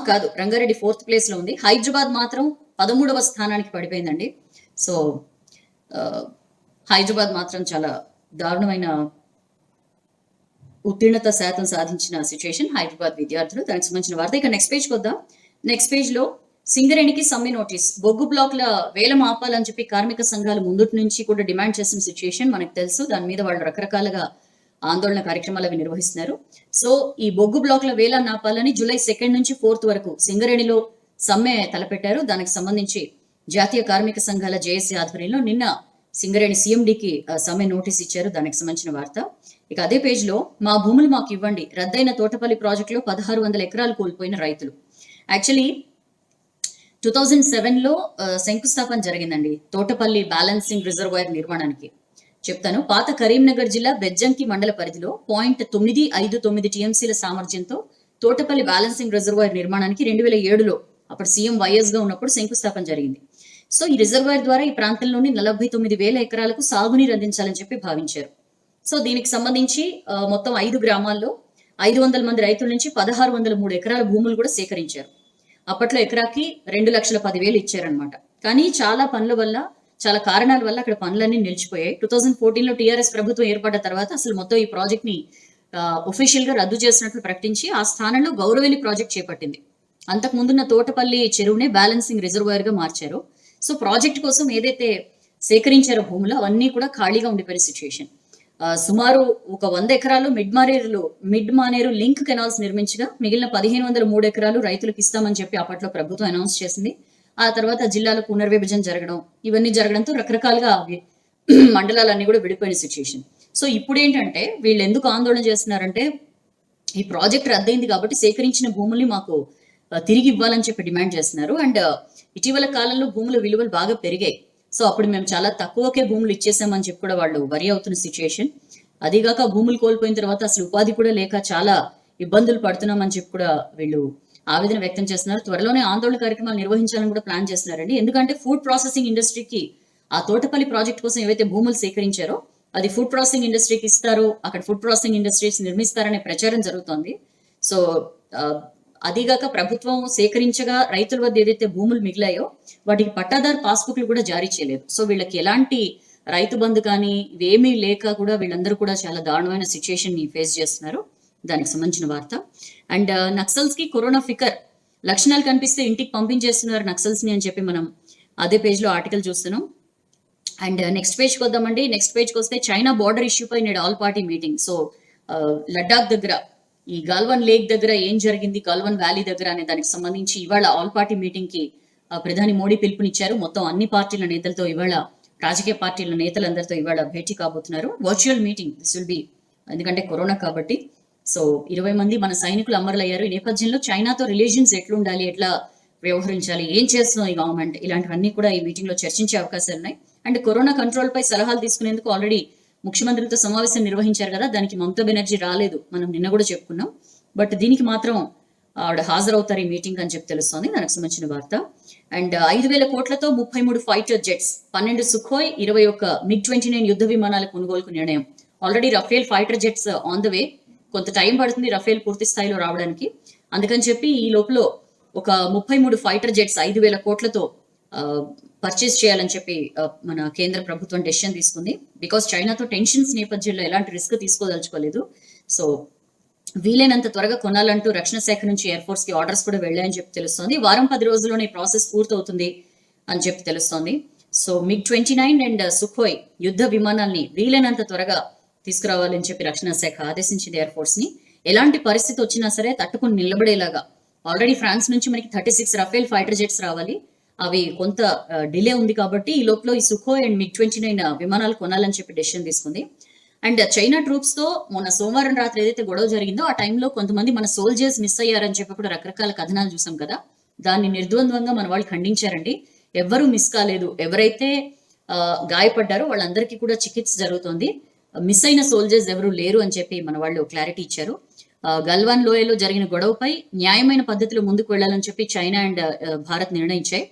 కాదు, రంగారెడ్డి 4th ప్లేస్ లో ఉంది. హైదరాబాద్ మాత్రం 13వ స్థానానికి పడిపోయిందండి. సో హైదరాబాద్ మాత్రం చాలా దారుణమైన ఉత్తీర్ణత శాతం సాధించిన సిచ్యువేషన్ హైదరాబాద్ విద్యార్థులు. దానికి సంబంధించిన వార్త. ఇక నెక్స్ట్ పేజ్కి వద్దాం. నెక్స్ట్ పేజ్ లో సింగరేణికి సమ్మె నోటీస్. బొగ్గు బ్లాక్ల వేలం ఆపాలని చెప్పి కార్మిక సంఘాలు ముందుటి నుంచి కూడా డిమాండ్ చేసిన సిచ్యువేషన్ మనకు తెలుసు. దాని మీద వాళ్ళు రకరకాలుగా ఆందోళన కార్యక్రమాలు అవి నిర్వహిస్తున్నారు. సో ఈ బొగ్గు బ్లాక్ల వేలాన్ని ఆపాలని జూలై 2 నుంచి 4 వరకు సింగరేణిలో సమ్మె తలపెట్టారు. దానికి సంబంధించి జాతీయ కార్మిక సంఘాల జేఏసీ ఆధ్వర్యంలో నిన్న సింగరేణి సీఎండీకి సమ్మె నోటీస్ ఇచ్చారు. దానికి సంబంధించిన వార్త. ఇక అదే పేజ్ లో మా భూములు మాకు ఇవ్వండి, రద్దయిన తోటపల్లి ప్రాజెక్టులో 1600 ఎకరాలు కోల్పోయిన రైతులు. యాక్చువల్లీ 2007లో శంకుస్థాపన జరిగిందండి తోటపల్లి బ్యాలెన్సింగ్ రిజర్వాయర్ నిర్మాణానికి. చెప్తాను. పాత కరీంనగర్ జిల్లా బెజ్జంకి మండల పరిధిలో 0.959 టీఎంసీల సామర్థ్యంతో తోటపల్లి బ్యాలెన్సింగ్ రిజర్వాయర్ నిర్మాణానికి 2007లో అప్పుడు సీఎం వైఎస్ గా ఉన్నప్పుడు శంకుస్థాపన జరిగింది. సో ఈ రిజర్వాయర్ ద్వారా ఈ ప్రాంతంలోని 49,000 ఎకరాలకు సాగునీరు అందించాలని చెప్పి భావించారు. సో దీనికి సంబంధించి మొత్తం 5 గ్రామాల్లో 500 మంది రైతుల నుంచి 1603 ఎకరాల భూములు కూడా సేకరించారు. అప్పట్లో ఎకరాకి 2,10,000 ఇచ్చారనమాట. కానీ చాలా పనుల వల్ల, చాలా కారణాల వల్ల అక్కడ పనులన్నీ నిలిచిపోయాయి. 2014లో టీఆర్ఎస్ ప్రభుత్వం ఏర్పడ్డ తర్వాత అసలు మొత్తం ఈ ప్రాజెక్ట్ ని ఒఫీషియల్ గా రద్దు చేసినట్లు ప్రకటించి ఆ స్థానంలో గౌరవేలి ప్రాజెక్ట్ చేపట్టింది. అంతకు ముందున్న తోటపల్లి చెరువునే బ్యాలెన్సింగ్ రిజర్వాయర్ గా మార్చారు. సో ప్రాజెక్ట్ కోసం ఏదైతే సేకరించారో భూములు అవన్నీ కూడా ఖాళీగా ఉండిపోయిన సిచ్యువేషన్. సుమారు ఒక 100 ఎకరాలు మిడ్ మానేరు లింక్ కెనాల్స్ నిర్మించగా మిగిలిన 1503 ఎకరాలు రైతులకు ఇస్తామని చెప్పి అప్పట్లో ప్రభుత్వం అనౌన్స్ చేసింది. ఆ తర్వాత జిల్లాలో పునర్విభజన జరగడం, ఇవన్నీ జరగడంతో రకరకాలుగా మండలాలన్నీ కూడా విడిపోయిన సిచ్యువేషన్. సో ఇప్పుడు ఏంటంటే వీళ్ళు ఎందుకు ఆందోళన చేస్తున్నారంటే ఈ ప్రాజెక్ట్ రద్దయింది కాబట్టి సేకరించిన భూముల్ని మాకు తిరిగి ఇవ్వాలని చెప్పి డిమాండ్ చేస్తున్నారు. అండ్ ఇటీవల కాలంలో భూముల విలువలు బాగా పెరిగాయి. సో అప్పుడు మేము చాలా తక్కువకే భూములు ఇచ్చేసామని చెప్పి కూడా వాళ్ళు వరి అవుతున్న సిచ్యువేషన్. అదిగాక భూములు కోల్పోయిన తర్వాత అసలు ఉపాధి కూడా లేక చాలా ఇబ్బందులు పడుతున్నామని చెప్పి కూడా వీళ్ళు ఆవేదన వ్యక్తం చేస్తున్నారు. త్వరలోనే ఆందోళన కార్యక్రమాలు నిర్వహించాలని కూడా ప్లాన్ చేస్తున్నారండి. ఎందుకంటే ఫుడ్ ప్రాసెసింగ్ ఇండస్ట్రీకి ఆ తోటపల్లి ప్రాజెక్ట్ కోసం ఏవైతే భూములు సేకరించారో అది ఫుడ్ ప్రాసెసింగ్ ఇండస్ట్రీకి ఇస్తారు, అక్కడ ఫుడ్ ప్రాసెసింగ్ ఇండస్ట్రీస్ నిర్మిస్తారనే ప్రచారం జరుగుతోంది. సో అదిగాక ప్రభుత్వం సేకరించగా రైతుల వద్ద ఏదైతే భూములు మిగిలాయో వాటికి పట్టాదారు పాస్బుక్లు కూడా జారీ చేయలేదు. సో వీళ్ళకి ఎలాంటి రైతు బంధు కానీ ఇవేమీ లేక కూడా వీళ్ళందరూ కూడా చాలా దారుణమైన సిచ్యుయేషన్ ని ఫేస్ చేస్తున్నారు. దానికి సంబంధించిన వార్త. అండ్ నక్సల్స్ కి కరోనా ఫికర్, లక్షణాలు కనిపిస్తే ఇంటికి పంపించేస్తున్నారు నక్సల్స్ ని అని చెప్పి మనం అదే పేజ్ లో ఆర్టికల్ చూస్తున్నాం. అండ్ నెక్స్ట్ పేజ్కి వద్దామండి. నెక్స్ట్ పేజ్కి వస్తే చైనా బార్డర్ ఇష్యూపై నేడు all party meeting. So Ladakh దగ్గర ఈ గాల్వన్ లేక్ దగ్గర ఏం జరిగింది, గాల్వన్ వ్యాలీ దగ్గర అనే దానికి సంబంధించి ఇవాళ ఆల్ పార్టీ మీటింగ్ కి ప్రధాని మోడీ పిలుపునిచ్చారు. మొత్తం అన్ని పార్టీల నేతలతో ఇవాళ, రాజకీయ పార్టీల నేతలందరితో ఇవాళ భేటీ కాబోతున్నారు. Virtual meeting this will be, ఎందుకంటే కరోనా కాబట్టి. సో 20 మంది మన సైనికులు అమరులయ్యారు. ఈ నేపథ్యంలో చైనాతో రిలేషన్స్ ఎట్లుండాలి, ఎట్లా వ్యవహరించాలి, ఏం చేస్తున్నాం ఈ గవర్నమెంట్, ఇలాంటివన్నీ కూడా ఈ మీటింగ్ లో చర్చించే అవకాశాలు ఉన్నాయి. అండ్ కరోనా కంట్రోల్ పై సలహాలు తీసుకునేందుకు ఆల్రెడీ ముఖ్యమంత్రులతో సమావేశం నిర్వహించారు కదా, దానికి మమతా బెనర్జీ రాలేదు, మనం నిన్న కూడా చెప్పుకున్నాం. బట్ దీనికి మాత్రం ఆవిడ హాజరవుతారు ఈ మీటింగ్ అని చెప్పి తెలుస్తోంది. దానికి సంబంధించిన వార్త. అండ్ 5,000 కోట్లతో 33 ఫైటర్ జెట్స్, 12 సుఖోయ్, 21 MiG-29 యుద్ధ విమానాల కొనుగోలుకు నిర్ణయం. Already Rafale fighter jets on the way, కొంత టైం పడుతుంది రఫేల్ పూర్తి స్థాయిలో రావడానికి. అందుకని చెప్పి ఈ లోపల ఒక 33 ఫైటర్ జెట్స్ 5,000 కోట్లతో పర్చేస్ చేయాలని చెప్పి మన కేంద్ర ప్రభుత్వం డెసిషన్ తీసుకుంది. బికాస్ చైనాతో టెన్షన్స్ నేపథ్యంలో ఎలాంటి రిస్క్ తీసుకోదలుచుకోలేదు. సో వీలైనంత త్వరగా కొనాలంటూ రక్షణ శాఖ నుంచి ఎయిర్ ఫోర్స్ కి ఆర్డర్స్ కూడా వెళ్ళాయని చెప్పి తెలుస్తోంది. వారం 10 రోజుల్లోనే ప్రాసెస్ పూర్తవుతుంది అని చెప్పి తెలుస్తోంది. సో MiG-29 అండ్ సుఖోయ్ యుద్ధ విమానాల్ని వీలైనంత త్వరగా తీసుకురావాలని చెప్పి రక్షణ శాఖ ఆదేశించింది ఎయిర్ ఫోర్స్ ని. ఎలాంటి పరిస్థితి వచ్చినా సరే తట్టుకుని నిలబడేలాగా. ఆల్రెడీ ఫ్రాన్స్ నుంచి మనకి 36 రఫేల్ ఫైటర్ జెట్స్ రావాలి, అవి కొంత డిలే ఉంది కాబట్టి ఈ లోపల ఈ సుఖోయ్ అండ్ MiG-29 విమానాలు కొనాలని చెప్పి డెసిషన్ తీసుకుంది. అండ్ చైనా ట్రూప్స్ తో మొన్న సోమవారం రాత్రి ఏదైతే గొడవ జరిగిందో ఆ టైంలో కొంతమంది మన సోల్జర్స్ మిస్ అయ్యారని చెప్పి కూడా రకరకాల కథనాలు చూసాం కదా, దాన్ని నిర్ద్వంద్వంగా మన వాళ్ళు ఖండించారండి. ఎవ్వరూ మిస్ కాలేదు, ఎవరైతే గాయపడ్డారో వాళ్ళందరికీ కూడా చికిత్స జరుగుతోంది, మిస్ అయిన సోల్జర్స్ ఎవరు లేరు అని చెప్పి మన వాళ్ళు క్లారిటీ ఇచ్చారు. గల్వాన్ లోయలో జరిగిన గొడవపై న్యాయమైన పద్ధతిలో ముందుకు వెళ్లాలని చెప్పి చైనా అండ్ భారత్ నిర్ణయించాయి.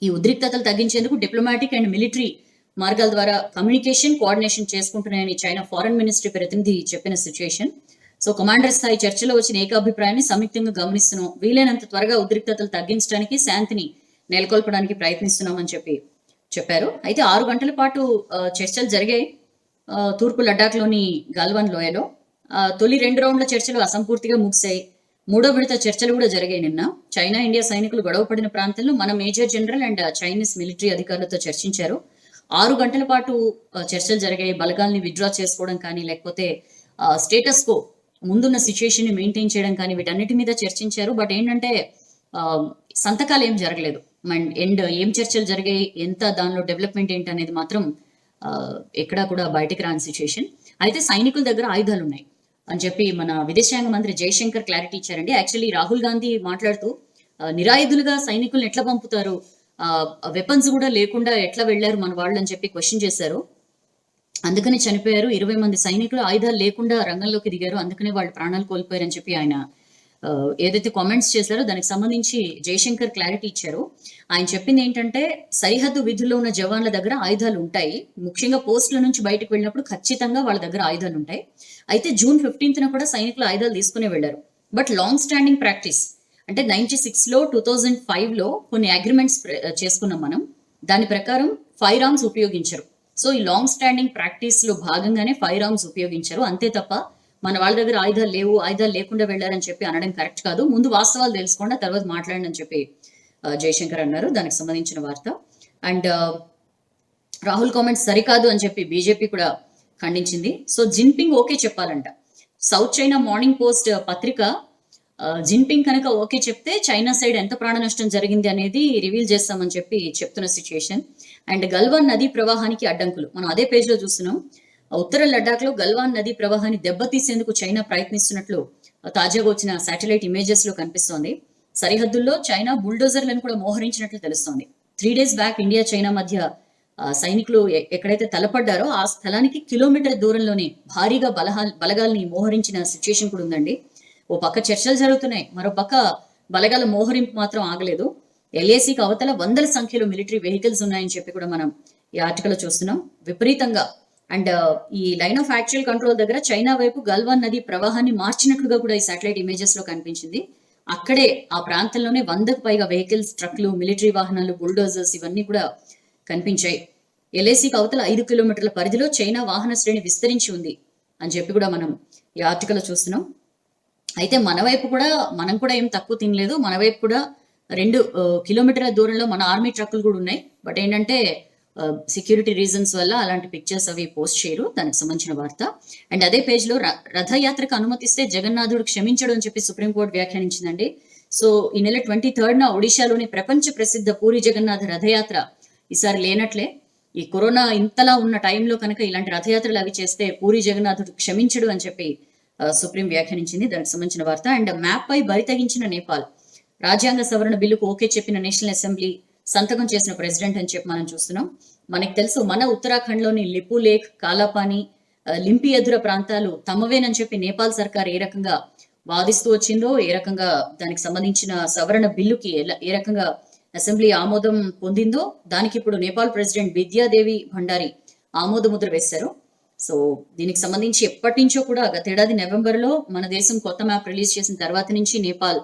ఈ ఉద్రిక్తతలు తగ్గించేందుకు డిప్లొమాటిక్ అండ్ మిలిటరీ మార్గాల ద్వారా కమ్యూనికేషన్, కోఆర్డినేషన్ చేసుకుంటున్నాయని చైనా ఫారెన్ మినిస్ట్రీ ప్రతినిధి చెప్పిన సిచ్యుయేషన్. సో కమాండర్ స్థాయి చర్చలో వచ్చిన ఏకాభిప్రాయాన్ని సంయుక్తంగా గమనిస్తున్నాం, వీలైనంత త్వరగా ఉద్రిక్తతలు తగ్గించడానికి, శాంతిని నెలకొల్పడానికి ప్రయత్నిస్తున్నాం అని చెప్పి చెప్పారు. అయితే 6 గంటల పాటు చర్చలు జరిగాయి తూర్పు లడ్డాక్ లోని గల్వాన్ లోయలో. తొలి 2 రౌండ్ల చర్చలు అసంపూర్తిగా ముగిశాయి. 3వ విడత చర్చలు కూడా జరిగాయి నిన్న. చైనా, ఇండియా సైనికులు గొడవ పడిన ప్రాంతంలో మన major general and Chinese military అధికారులతో చర్చించారు. 6 గంటల పాటు చర్చలు జరిగాయి. బలగాల్ని విత్డ్రా చేసుకోవడం కానీ, లేకపోతే స్టేటస్ కో ముందున్న సిచ్యుయేషన్ ని మెయింటైన్ చేయడం కానీ, వీటన్నిటి మీద చర్చించారు. బట్ ఏంటంటే సంతకాలు ఏం జరగలేదు. అండ్ ఏం చర్చలు జరిగాయి, ఎంత దానిలో డెవలప్మెంట్ ఏంటి అనేది మాత్రం ఎక్కడా కూడా బయటికి రాని సిచ్యుయేషన్. అయితే సైనికుల దగ్గర ఆయుధాలు ఉన్నాయి అని చెప్పి మన విదేశాంగ మంత్రి జయశంకర్ క్లారిటీ ఇచ్చారండి. యాక్చువల్లీ రాహుల్ గాంధీ మాట్లాడుతూ నిరాయుధులుగా సైనికులను ఎట్లా పంపుతారు, వెపన్స్ కూడా లేకుండా ఎట్లా వెళ్లారు మన వాళ్ళు అని చెప్పి క్వశ్చన్ చేశారు. అందుకని చనిపోయారు 20 మంది సైనికులు, ఆయుధాలు లేకుండా రంగంలోకి దిగారు, అందుకనే వాళ్ళు ప్రాణాలు కోల్పోయారని చెప్పి ఆయన ఏదైతే కామెంట్స్ చేశారో దానికి సంబంధించి జయశంకర్ క్లారిటీ ఇచ్చారు. ఆయన చెప్పింది ఏంటంటే సరిహద్దు విధుల్లో ఉన్న జవాన్ల దగ్గర ఆయుధాలు ఉంటాయి, ముఖ్యంగా పోస్టుల నుంచి బయటకు వెళ్ళినప్పుడు ఖచ్చితంగా వాళ్ళ దగ్గర ఆయుధాలు ఉంటాయి. అయితే June 15న కూడా సైనికులు ఆయుధాలు తీసుకునే వెళ్లారు. బట్ లాంగ్ స్టాండింగ్ ప్రాక్టీస్ అంటే 96లో 2005లో కొన్ని అగ్రిమెంట్స్ చేసుకున్నాం మనం, దాని ప్రకారం ఫైర్ ఆర్మ్స్ ఉపయోగించరు. సో ఈ లాంగ్ స్టాండింగ్ ప్రాక్టీస్ లో భాగంగానే ఫైర్ ఆర్మ్స్ ఉపయోగించారు, అంతే తప్ప మన వాళ్ళ దగ్గర ఆయుధాలు లేవు, ఆయుధాలు లేకుండా వెళ్లారని చెప్పి అనడం కరెక్ట్ కాదు. ముందు వాస్తవాలు తెలుసుకోండి, తర్వాత మాట్లాడండి అని చెప్పి జయశంకర్ అన్నారు. దానికి సంబంధించిన వార్త. అండ్ రాహుల్ కామెంట్స్ సరికాదు అని చెప్పి బీజేపీ కూడా ఖండించింది. సో జిన్పింగ్ ఓకే చెప్పాలంట. సౌత్ చైనా మార్నింగ్ పోస్ట్ పత్రిక జిన్పింగ్ కనుక ఓకే చెప్తే చైనా సైడ్ ఎంత ప్రాణ నష్టం జరిగింది అనేది రివీల్ చేస్తామని చెప్పి చెప్తున్న సిచ్యుయేషన్. అండ్ గల్వాన్ నదీ ప్రవాహానికి అడ్డంకులు మనం అదే పేజ్ లో చూస్తున్నాం. ఉత్తర లడ్డాక్ లో గల్వాన్ నదీ ప్రవాహాన్ని దెబ్బతీసేందుకు చైనా ప్రయత్నిస్తున్నట్లు తాజాగా వచ్చిన శాటిలైట్ ఇమేజెస్ లో కనిపిస్తోంది. సరిహద్దుల్లో చైనా బుల్డోజర్లను కూడా మోహరించినట్లు తెలుస్తోంది. 3 days బ్యాక్ ఇండియా చైనా మధ్య సైనికులు ఎక్కడైతే తలపడ్డారో ఆ స్థలానికి కిలోమీటర్ దూరంలోనే భారీగా బలగాల్ని మోహరించిన సిచ్యుయేషన్ కూడా ఉందండి. ఓ పక్క చర్చలు జరుగుతున్నాయి, మరో పక్క బలగాల మోహరింపు మాత్రం ఆగలేదు. LACకి అవతల వందల సంఖ్యలో మిలిటరీ వెహికల్స్ ఉన్నాయని చెప్పి కూడా మనం ఈ ఆర్టికల్ చూస్తున్నాం విపరీతంగా. అండ్ ఈ లైన్ ఆఫ్ యాక్చువల్ కంట్రోల్ దగ్గర చైనా వైపు గల్వాన్ నది ప్రవాహాన్ని మార్చినట్లుగా కూడా ఈ శాటిలైట్ ఇమేజెస్ లో కనిపించింది. అక్కడే ఆ ప్రాంతంలోనే 100కు పైగా వెహికల్స్, ట్రక్లు, మిలిటరీ వాహనాలు, బుల్డోజర్స్ ఇవన్నీ కూడా కనిపించాయి. ఎల్ఏసీకి అవతల 5 కిలోమీటర్ల పరిధిలో చైనా వాహన శ్రేణి విస్తరించి ఉంది అని చెప్పి కూడా మనం ఈ ఆర్టికల్లో చూస్తున్నాం. అయితే మన వైపు కూడా మనం కూడా ఏం తక్కువ తినలేదు. మన వైపు కూడా 2 కిలోమీటర్ల దూరంలో మన ఆర్మీ ట్రక్కులు కూడా ఉన్నాయి. బట్ ఏంటంటే సెక్యూరిటీ రీజన్స్ వల్ల అలాంటి పిక్చర్స్ అవి పోస్ట్ చేయరు. దానికి సంబంధించిన వార్త. అండ్ అదే పేజ్ లో రథయాత్రకు అనుమతిస్తే జగన్నాథుడు క్షమించడు అని చెప్పి సుప్రీంకోర్టు వ్యాఖ్యానించిందండి. సో ఈ నెల 23న ఒడిశాలోని ప్రపంచ ప్రసిద్ధ పూరి జగన్నాథ రథయాత్ర ఈసారి లేనట్లే. ఈ కరోనా ఇంతలా ఉన్న టైంలో కనుక ఇలాంటి రథయాత్రలు అవి చేస్తే పూరి జగన్నాథుడు క్షమించడు అని చెప్పి సుప్రీం వ్యాఖ్యానించింది. దానికి సంబంధించిన వార్త. అండ్ మ్యాప్ పై బరి తగించిన నేపాల్, రాజ్యాంగ సవరణ బిల్లుకు ఓకే చెప్పిన నేషనల్ అసెంబ్లీ, సంతకం చేసిన ప్రెసిడెంట్ అని చెప్పి మనం చూస్తున్నాం. మనకి తెలుసు మన ఉత్తరాఖండ్ లోని లిపు లేక్, కాలాపాని, లింపి ఎదుర ప్రాంతాలు తమవేనని చెప్పి నేపాల్ సర్కార్ ఏ రకంగా వాదిస్తూ వచ్చిందో, ఏ రకంగా దానికి సంబంధించిన సవరణ బిల్లుకి ఏ రకంగా అసెంబ్లీ ఆమోదం పొందిందో, దానికి ఇప్పుడు నేపాల్ ప్రెసిడెంట్ బిద్యాదేవి భండారి ఆమోద ముద్ర వేశారు. సో దీనికి సంబంధించి ఎప్పటి నుంచో కూడా గతేడాది నవంబర్లో మన దేశం కొత్త మ్యాప్ రిలీజ్ చేసిన తర్వాత నుంచి Nepal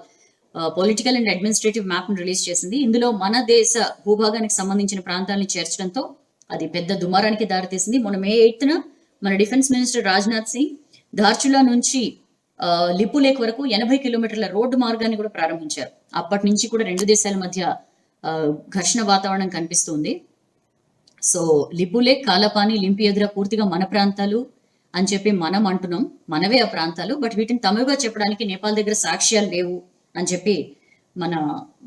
political and administrative map ను రిలీజ్ చేసింది. ఇందులో మన దేశ భూభాగానికి సంబంధించిన ప్రాంతాలను చేర్చడంతో అది పెద్ద దుమారానికి దారితీసింది. మొన్న May 8న మన డిఫెన్స్ మినిస్టర్ రాజ్నాథ్ సింగ్ ధార్చులా నుంచి లిపు లేక్ వరకు 80 కిలోమీటర్ల రోడ్డు మార్గాన్ని కూడా ప్రారంభించారు. అప్పటి నుంచి కూడా రెండు దేశాల మధ్య ఘర్షణ వాతావరణం కనిపిస్తుంది. సో లిపులేక్, కాలపాని, లింపి ఎదుర పూర్తిగా మన ప్రాంతాలు అని చెప్పి మనం అంటున్నాం. మనవే ఆ ప్రాంతాలు. బట్ వీటిని తమగా చెప్పడానికి నేపాల్ దగ్గర సాక్ష్యాలు లేవు అని చెప్పి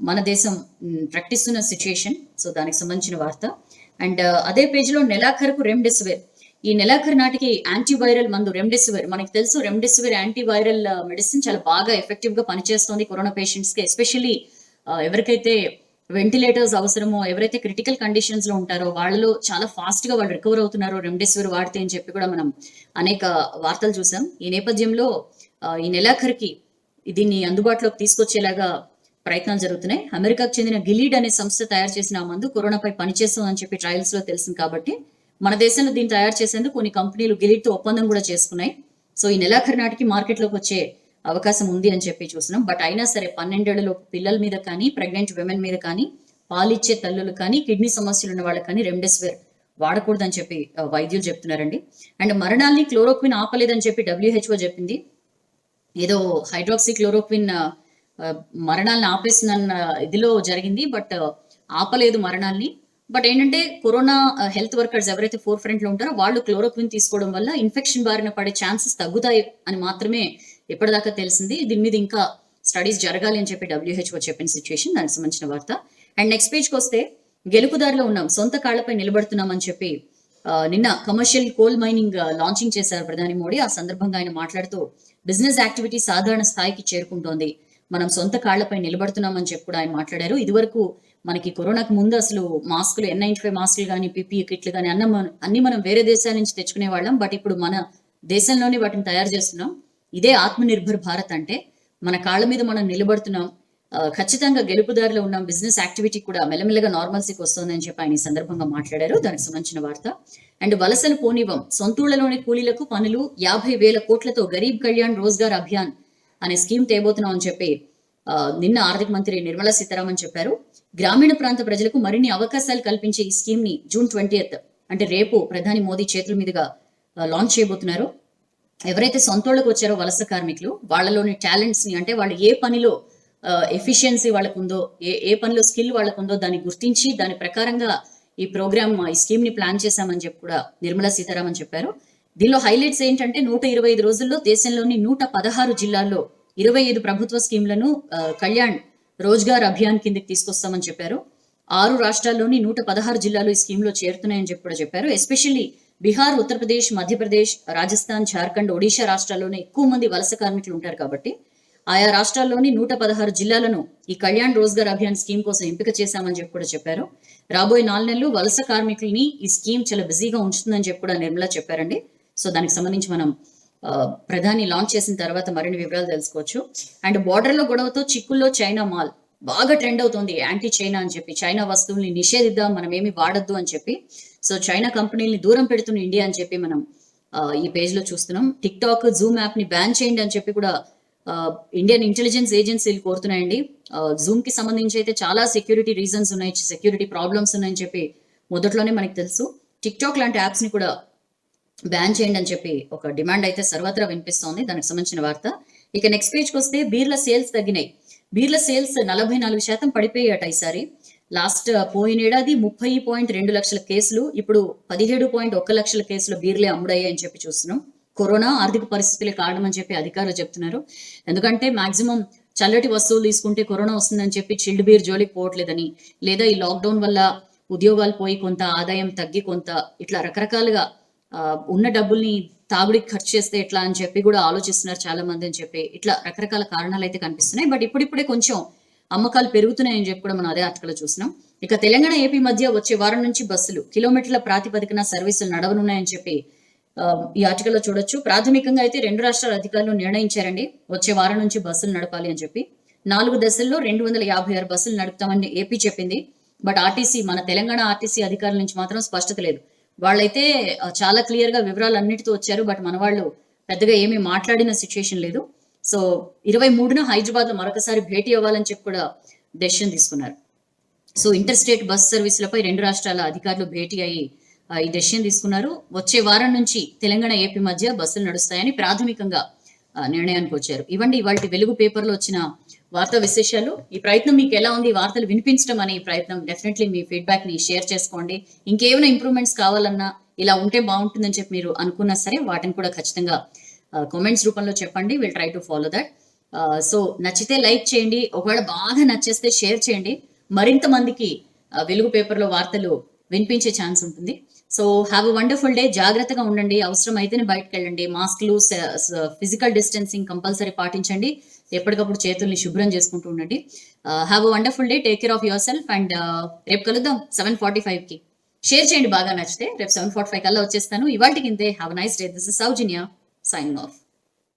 మన దేశం ప్రకటిస్తున్న సిచ్యుయేషన్. సో దానికి సంబంధించిన వార్త. అండ్ అదే పేజీలో నెలాఖరుకు రెమ్డెసివిర్, ఈ నెలాఖరు నాటికి యాంటీవైరల్ మందు రెమ్డెసివిర్, మనకి తెలుసు రెమ్డెసివిర్ యాంటీవైరల్ మెడిసిన్ చాలా బాగా ఎఫెక్టివ్ గా పనిచేస్తుంది కరోనా పేషెంట్స్ కి. ఎస్పెషల్లీ ఎవరికైతే వెంటిలేటర్స్ అవసరమో, ఎవరైతే క్రిటికల్ కండిషన్స్ లో ఉంటారో వాళ్ళలో చాలా ఫాస్ట్ గా వాళ్ళు రికవర్ అవుతున్నారో రెమ్డెసివిర్ వాడితే అని చెప్పి కూడా మనం అనేక వార్తలు చూసాం. ఈ నేపథ్యంలో ఈ నెలాఖరికి దీన్ని అందుబాటులోకి తీసుకొచ్చేలాగా ప్రయత్నాలు జరుగుతున్నాయి. అమెరికాకు చెందిన గిలీడ్ అనే సంస్థ తయారు చేసిన ఆ మందు కరోనాపై పనిచేస్తుందని చెప్పి ట్రయల్స్ లో తెలిసింది. కాబట్టి మన దేశంలో దీన్ని తయారు చేసేందుకు కొన్ని కంపెనీలు గిలీడ్ తో ఒప్పందం కూడా చేసుకున్నాయి. సో ఈ నెలాఖరు నాటికి మార్కెట్లోకి వచ్చే అవకాశం ఉంది అని చెప్పి చూస్తున్నాం. బట్ అయినా సరే 12 ఏళ్లలోపు పిల్లల మీద కానీ, ప్రెగ్నెంట్ విమెన్ మీద కానీ, పాలిచ్చే తల్లులు కానీ, కిడ్నీ సమస్యలు ఉన్న వాళ్ళకి కానీ రెమ్డెసివిర్ వాడకూడదని చెప్పి వైద్యులు చెప్తున్నారండి. అండ్ మరణాల్ని క్లోరోక్విన్ ఆపలేదని చెప్పి WHO చెప్పింది. ఏదో హైడ్రాక్సీ క్లోరోక్విన్ మరణాలను ఆపేసిన ఇదిలో జరిగింది. బట్ ఆపలేదు మరణాల్ని. బట్ ఏంటంటే కరోనా హెల్త్ వర్కర్స్ ఎవరైతే ఫోర్ ఫ్రంట్ లో ఉంటారో వాళ్ళు క్లోరోక్విన్ తీసుకోవడం వల్ల ఇన్ఫెక్షన్ బారిన పడే ఛాన్సెస్ తగ్గుతాయి అని మాత్రమే ఎప్పటిదాకా తెలిసింది. దీని మీద ఇంకా స్టడీస్ జరగాలి అని చెప్పి WHO చెప్పిన సిచ్యువేషన్. దానికి సంబంధించిన వార్త. అండ్ నెక్స్ట్ పేజ్కి వస్తే గెలుపుదారిలో ఉన్నాం, సొంత కాళ్లపై నిలబడుతున్నాం అని చెప్పి నిన్న కమర్షియల్ కోల్ మైనింగ్ లాంచింగ్ చేశారు ప్రధాని మోడీ. ఆ సందర్భంగా ఆయన మాట్లాడుతూ బిజినెస్ యాక్టివిటీ సాధారణ స్థాయికి చేరుకుంటోంది, మనం సొంత కాళ్లపై నిలబడుతున్నామని చెప్పి కూడా ఆయన మాట్లాడారు. ఇదివరకు మనకి కరోనాకు ముందు అసలు మాస్కులు, N95 మాస్కులు కానీ, PPE కిట్లు కానీ అన్ని మనం వేరే దేశాల నుంచి తెచ్చుకునే వాళ్ళం. బట్ ఇప్పుడు మన దేశంలోనే వాటిని తయారు చేస్తున్నాం. ఇదే ఆత్మనిర్భర్ భారత్ అంటే. మన కాళ్ళ మీద మనం నిలబడుతున్నాం, ఖచ్చితంగా గెలుపుదారిలో ఉన్నాం, బిజినెస్ యాక్టివిటీ కూడా మెల్లమెల్లగా నార్మల్సీకి వస్తుందని చెప్పి ఆయన ఈ సందర్భంగా మాట్లాడారు. దానికి సంబంధించిన వార్త. అండ్ వలసలు పోనివ్వం, సొంతూళ్లలోని కూలీలకు పనులు, 50,000 కోట్లతో గరీబ్ కళ్యాణ్ రోజ్గార్ అభియాన్ అనే స్కీమ్ తేబోతున్నాం అని చెప్పి నిన్న ఆర్థిక మంత్రి నిర్మలా సీతారామన్ చెప్పారు. గ్రామీణ ప్రాంత ప్రజలకు మరిన్ని అవకాశాలు కల్పించే ఈ స్కీమ్ ని June 20th అంటే రేపు ప్రధాని మోదీ చేతుల మీదుగా లాంచ్ చేయబోతున్నారు. ఎవరైతే సొంతోళ్ళకు వచ్చారో వలస కార్మికులు, వాళ్ళలోని టాలెంట్స్ ని, అంటే వాళ్ళు ఏ పనిలో ఎఫిషియన్సీ వాళ్ళకు ఉందో, ఏ పనిలో స్కిల్ వాళ్ళకు ఉందో దాన్ని గుర్తించి దాని ప్రకారంగా ఈ ప్రోగ్రామ్, ఈ స్కీమ్ ని ప్లాన్ చేశామని చెప్పి కూడా నిర్మలా సీతారామన్ చెప్పారు. దీనిలో హైలైట్స్ ఏంటంటే 125 రోజుల్లో దేశంలోని 116 జిల్లాల్లో 25 ప్రభుత్వ స్కీమ్లను కళ్యాణ్ రోజ్గార్ అభియాన్ కిందకి తీసుకొస్తామని చెప్పారు. 6 రాష్ట్రాల్లోని 116 జిల్లాలు ఈ స్కీమ్ లో చేరుతున్నాయని చెప్పి కూడా చెప్పారు. ఎస్పెషల్లీ బీహార్, ఉత్తరప్రదేశ్, మధ్యప్రదేశ్, రాజస్థాన్, జార్ఖండ్, ఒడిషా రాష్ట్రాల్లోనే ఎక్కువ మంది వలస కార్మికులు ఉంటారు. కాబట్టి ఆయా రాష్ట్రాల్లోని 116 జిల్లాలను ఈ కళ్యాణ్ రోజ్గార్ అభియాన్ స్కీమ్ కోసం ఎంపిక చేశామని చెప్పి కూడా చెప్పారు. రాబోయే 4 నెలలు వలస కార్మికుల్ని ఈ స్కీమ్ చాలా బిజీగా ఉంచుతుందని చెప్పి కూడా నిర్మలా చెప్పారండి. సో దానికి సంబంధించి మనం ప్రధాని లాంచ్ చేసిన తర్వాత మరిన్ని వివరాలు తెలుసుకోవచ్చు. అండ్ బార్డర్ లో గొడవతో చిక్కుల్లో చైనా మాల్ బాగా ట్రెండ్ అవుతుంది, యాంటీ చైనా అని చెప్పి. చైనా వస్తువుల్ని నిషేధిద్దాం, మనం ఏమి వాడద్దు అని చెప్పి. సో చైనా కంపెనీల్ని దూరం పెడుతున్న ఇండియా అని చెప్పి మనం ఈ పేజ్ లో చూస్తున్నాం. టిక్ టాక్, జూమ్ యాప్ ని బ్యాన్ చేయండి అని చెప్పి కూడా ఇండియన్ ఇంటెలిజెన్స్ ఏజెన్సీలు కోరుతున్నాయండి. జూమ్ కి సంబంధించి అయితే చాలా సెక్యూరిటీ రీజన్స్ ఉన్నాయి, సెక్యూరిటీ ప్రాబ్లమ్స్ ఉన్నాయని చెప్పి మొదట్లోనే మనకు తెలుసు. టిక్ టాక్ లాంటి యాప్స్ ని కూడా బ్యాన్ చేయండి అని చెప్పి ఒక డిమాండ్ అయితే సర్వత్రా వినిపిస్తోంది. దానికి సంబంధించిన వార్త. ఇక నెక్స్ట్ పేజ్కి వస్తే బీర్ల సేల్స్ తగ్గినాయి. బీర్ల సేల్స్ 44% పడిపోయాట ఈసారి. లాస్ట్ పోయిన ఏడాది 30.2 లక్షల కేసులు, ఇప్పుడు 17.1 లక్షల కేసుల బీర్లే అమ్ముడయ్యాయి అని చెప్పి చూస్తున్నాం. కరోనా ఆర్థిక పరిస్థితులే కారణం అని చెప్పి అధికారులు చెప్తున్నారు. ఎందుకంటే మాక్సిమం చల్లటి వస్తువులు తీసుకుంటే కరోనా వస్తుందని చెప్పి చిల్డ్ బీర్ జోలికి పోవట్లేదని, లేదా ఈ లాక్డౌన్ వల్ల ఉద్యోగాలు పోయి కొంత ఆదాయం తగ్గి కొంత ఇట్లా రకరకాలుగా ఉన్న డబ్బుల్ని తాగుడికి ఖర్చు చేస్తే ఎట్లా అని చెప్పి కూడా ఆలోచిస్తున్నారు చాలా మంది అని చెప్పి ఇట్లా రకరకాల కారణాలు అయితే కనిపిస్తున్నాయి. బట్ ఇప్పుడిప్పుడే కొంచెం అమ్మకాలు పెరుగుతున్నాయని చెప్పి కూడా మనం అదే ఆర్టికల్ చూసినాం. ఇక తెలంగాణ ఏపీ మధ్య వచ్చే వారం నుంచి బస్సులు కిలోమీటర్ల ప్రాతిపదికన సర్వీసులు నడవనున్నాయని చెప్పి ఈ ఆర్టికల్లో చూడొచ్చు. ప్రాథమికంగా అయితే 2 రాష్ట్రాల అధికారులు నిర్ణయించారండి వచ్చే వారం నుంచి బస్సులు నడపాలి అని చెప్పి. 4 దశల్లో 256 బస్సులు నడుపుతామని ఏపీ చెప్పింది. బట్ ఆర్టీసీ, మన తెలంగాణ ఆర్టీసీ అధికారుల నుంచి మాత్రం స్పష్టత లేదు. వాళ్ళైతే చాలా క్లియర్ గా వివరాలు అన్నిటితో వచ్చారు. బట్ మన వాళ్ళు పెద్దగా ఏమీ మాట్లాడిన సిచ్యుయేషన్ లేదు. సో 23న హైదరాబాద్ లో మరొకసారి భేటీ అవ్వాలని చెప్పి కూడా డెసిషన్ తీసుకున్నారు. సో ఇంటర్ స్టేట్ బస్ సర్వీసులపై 2 రాష్ట్రాల అధికారులు భేటీ అయ్యి ఈ డెసిషన్ తీసుకున్నారు. వచ్చే వారం నుంచి తెలంగాణ ఏపీ మధ్య బస్సులు నడుస్తాయని ప్రాథమికంగా నిర్ణయానికి వచ్చారు. ఇవ్వండి ఇవాళ వెలుగు పేపర్లో వచ్చిన వార్తా విశేషాలు. ఈ ప్రయత్నం మీకు ఎలా ఉంది, వార్తలు వినిపించడం అనే ప్రయత్నం, డెఫినెట్లీ మీ ఫీడ్బ్యాక్ ని షేర్ చేసుకోండి. ఇంకేమైనా ఇంప్రూవ్మెంట్స్ కావాలన్నా, ఇలా ఉంటే బాగుంటుందని చెప్పి మీరు అనుకున్నా సరే వాటిని కూడా ఖచ్చితంగా కామెంట్స్ రూపంలో చెప్పండి. Will try to follow that. So నచ్చితే లైక్ చేయండి, ఒకవేళ బాగా నచ్చేస్తే షేర్ చేయండి. మరింత మందికి వెలుగు పేపర్లో వార్తలు వినిపించే ఛాన్స్ ఉంటుంది. So have a wonderful day. జాగ్రత్తగా ఉండండి, అవసరం అయితేనే బయటకు వెళ్ళండి. మాస్క్లు, ఫిజికల్ డిస్టెన్సింగ్ కంపల్సరీ పాటించండి. ఎప్పటికప్పుడు చేతుల్ని శుభ్రం చేసుకుంటూ ఉండండి. Have a wonderful day, take care of your self. And రేపు కలుద్దాం 7:45కి. షేర్ చేయండి బాగా నచ్చితే. రేపు 7:45 కల్లా వచ్చేస్తాను. ఇవాళకి ఇంతే. Have a nice day. This is Soujanya signing off.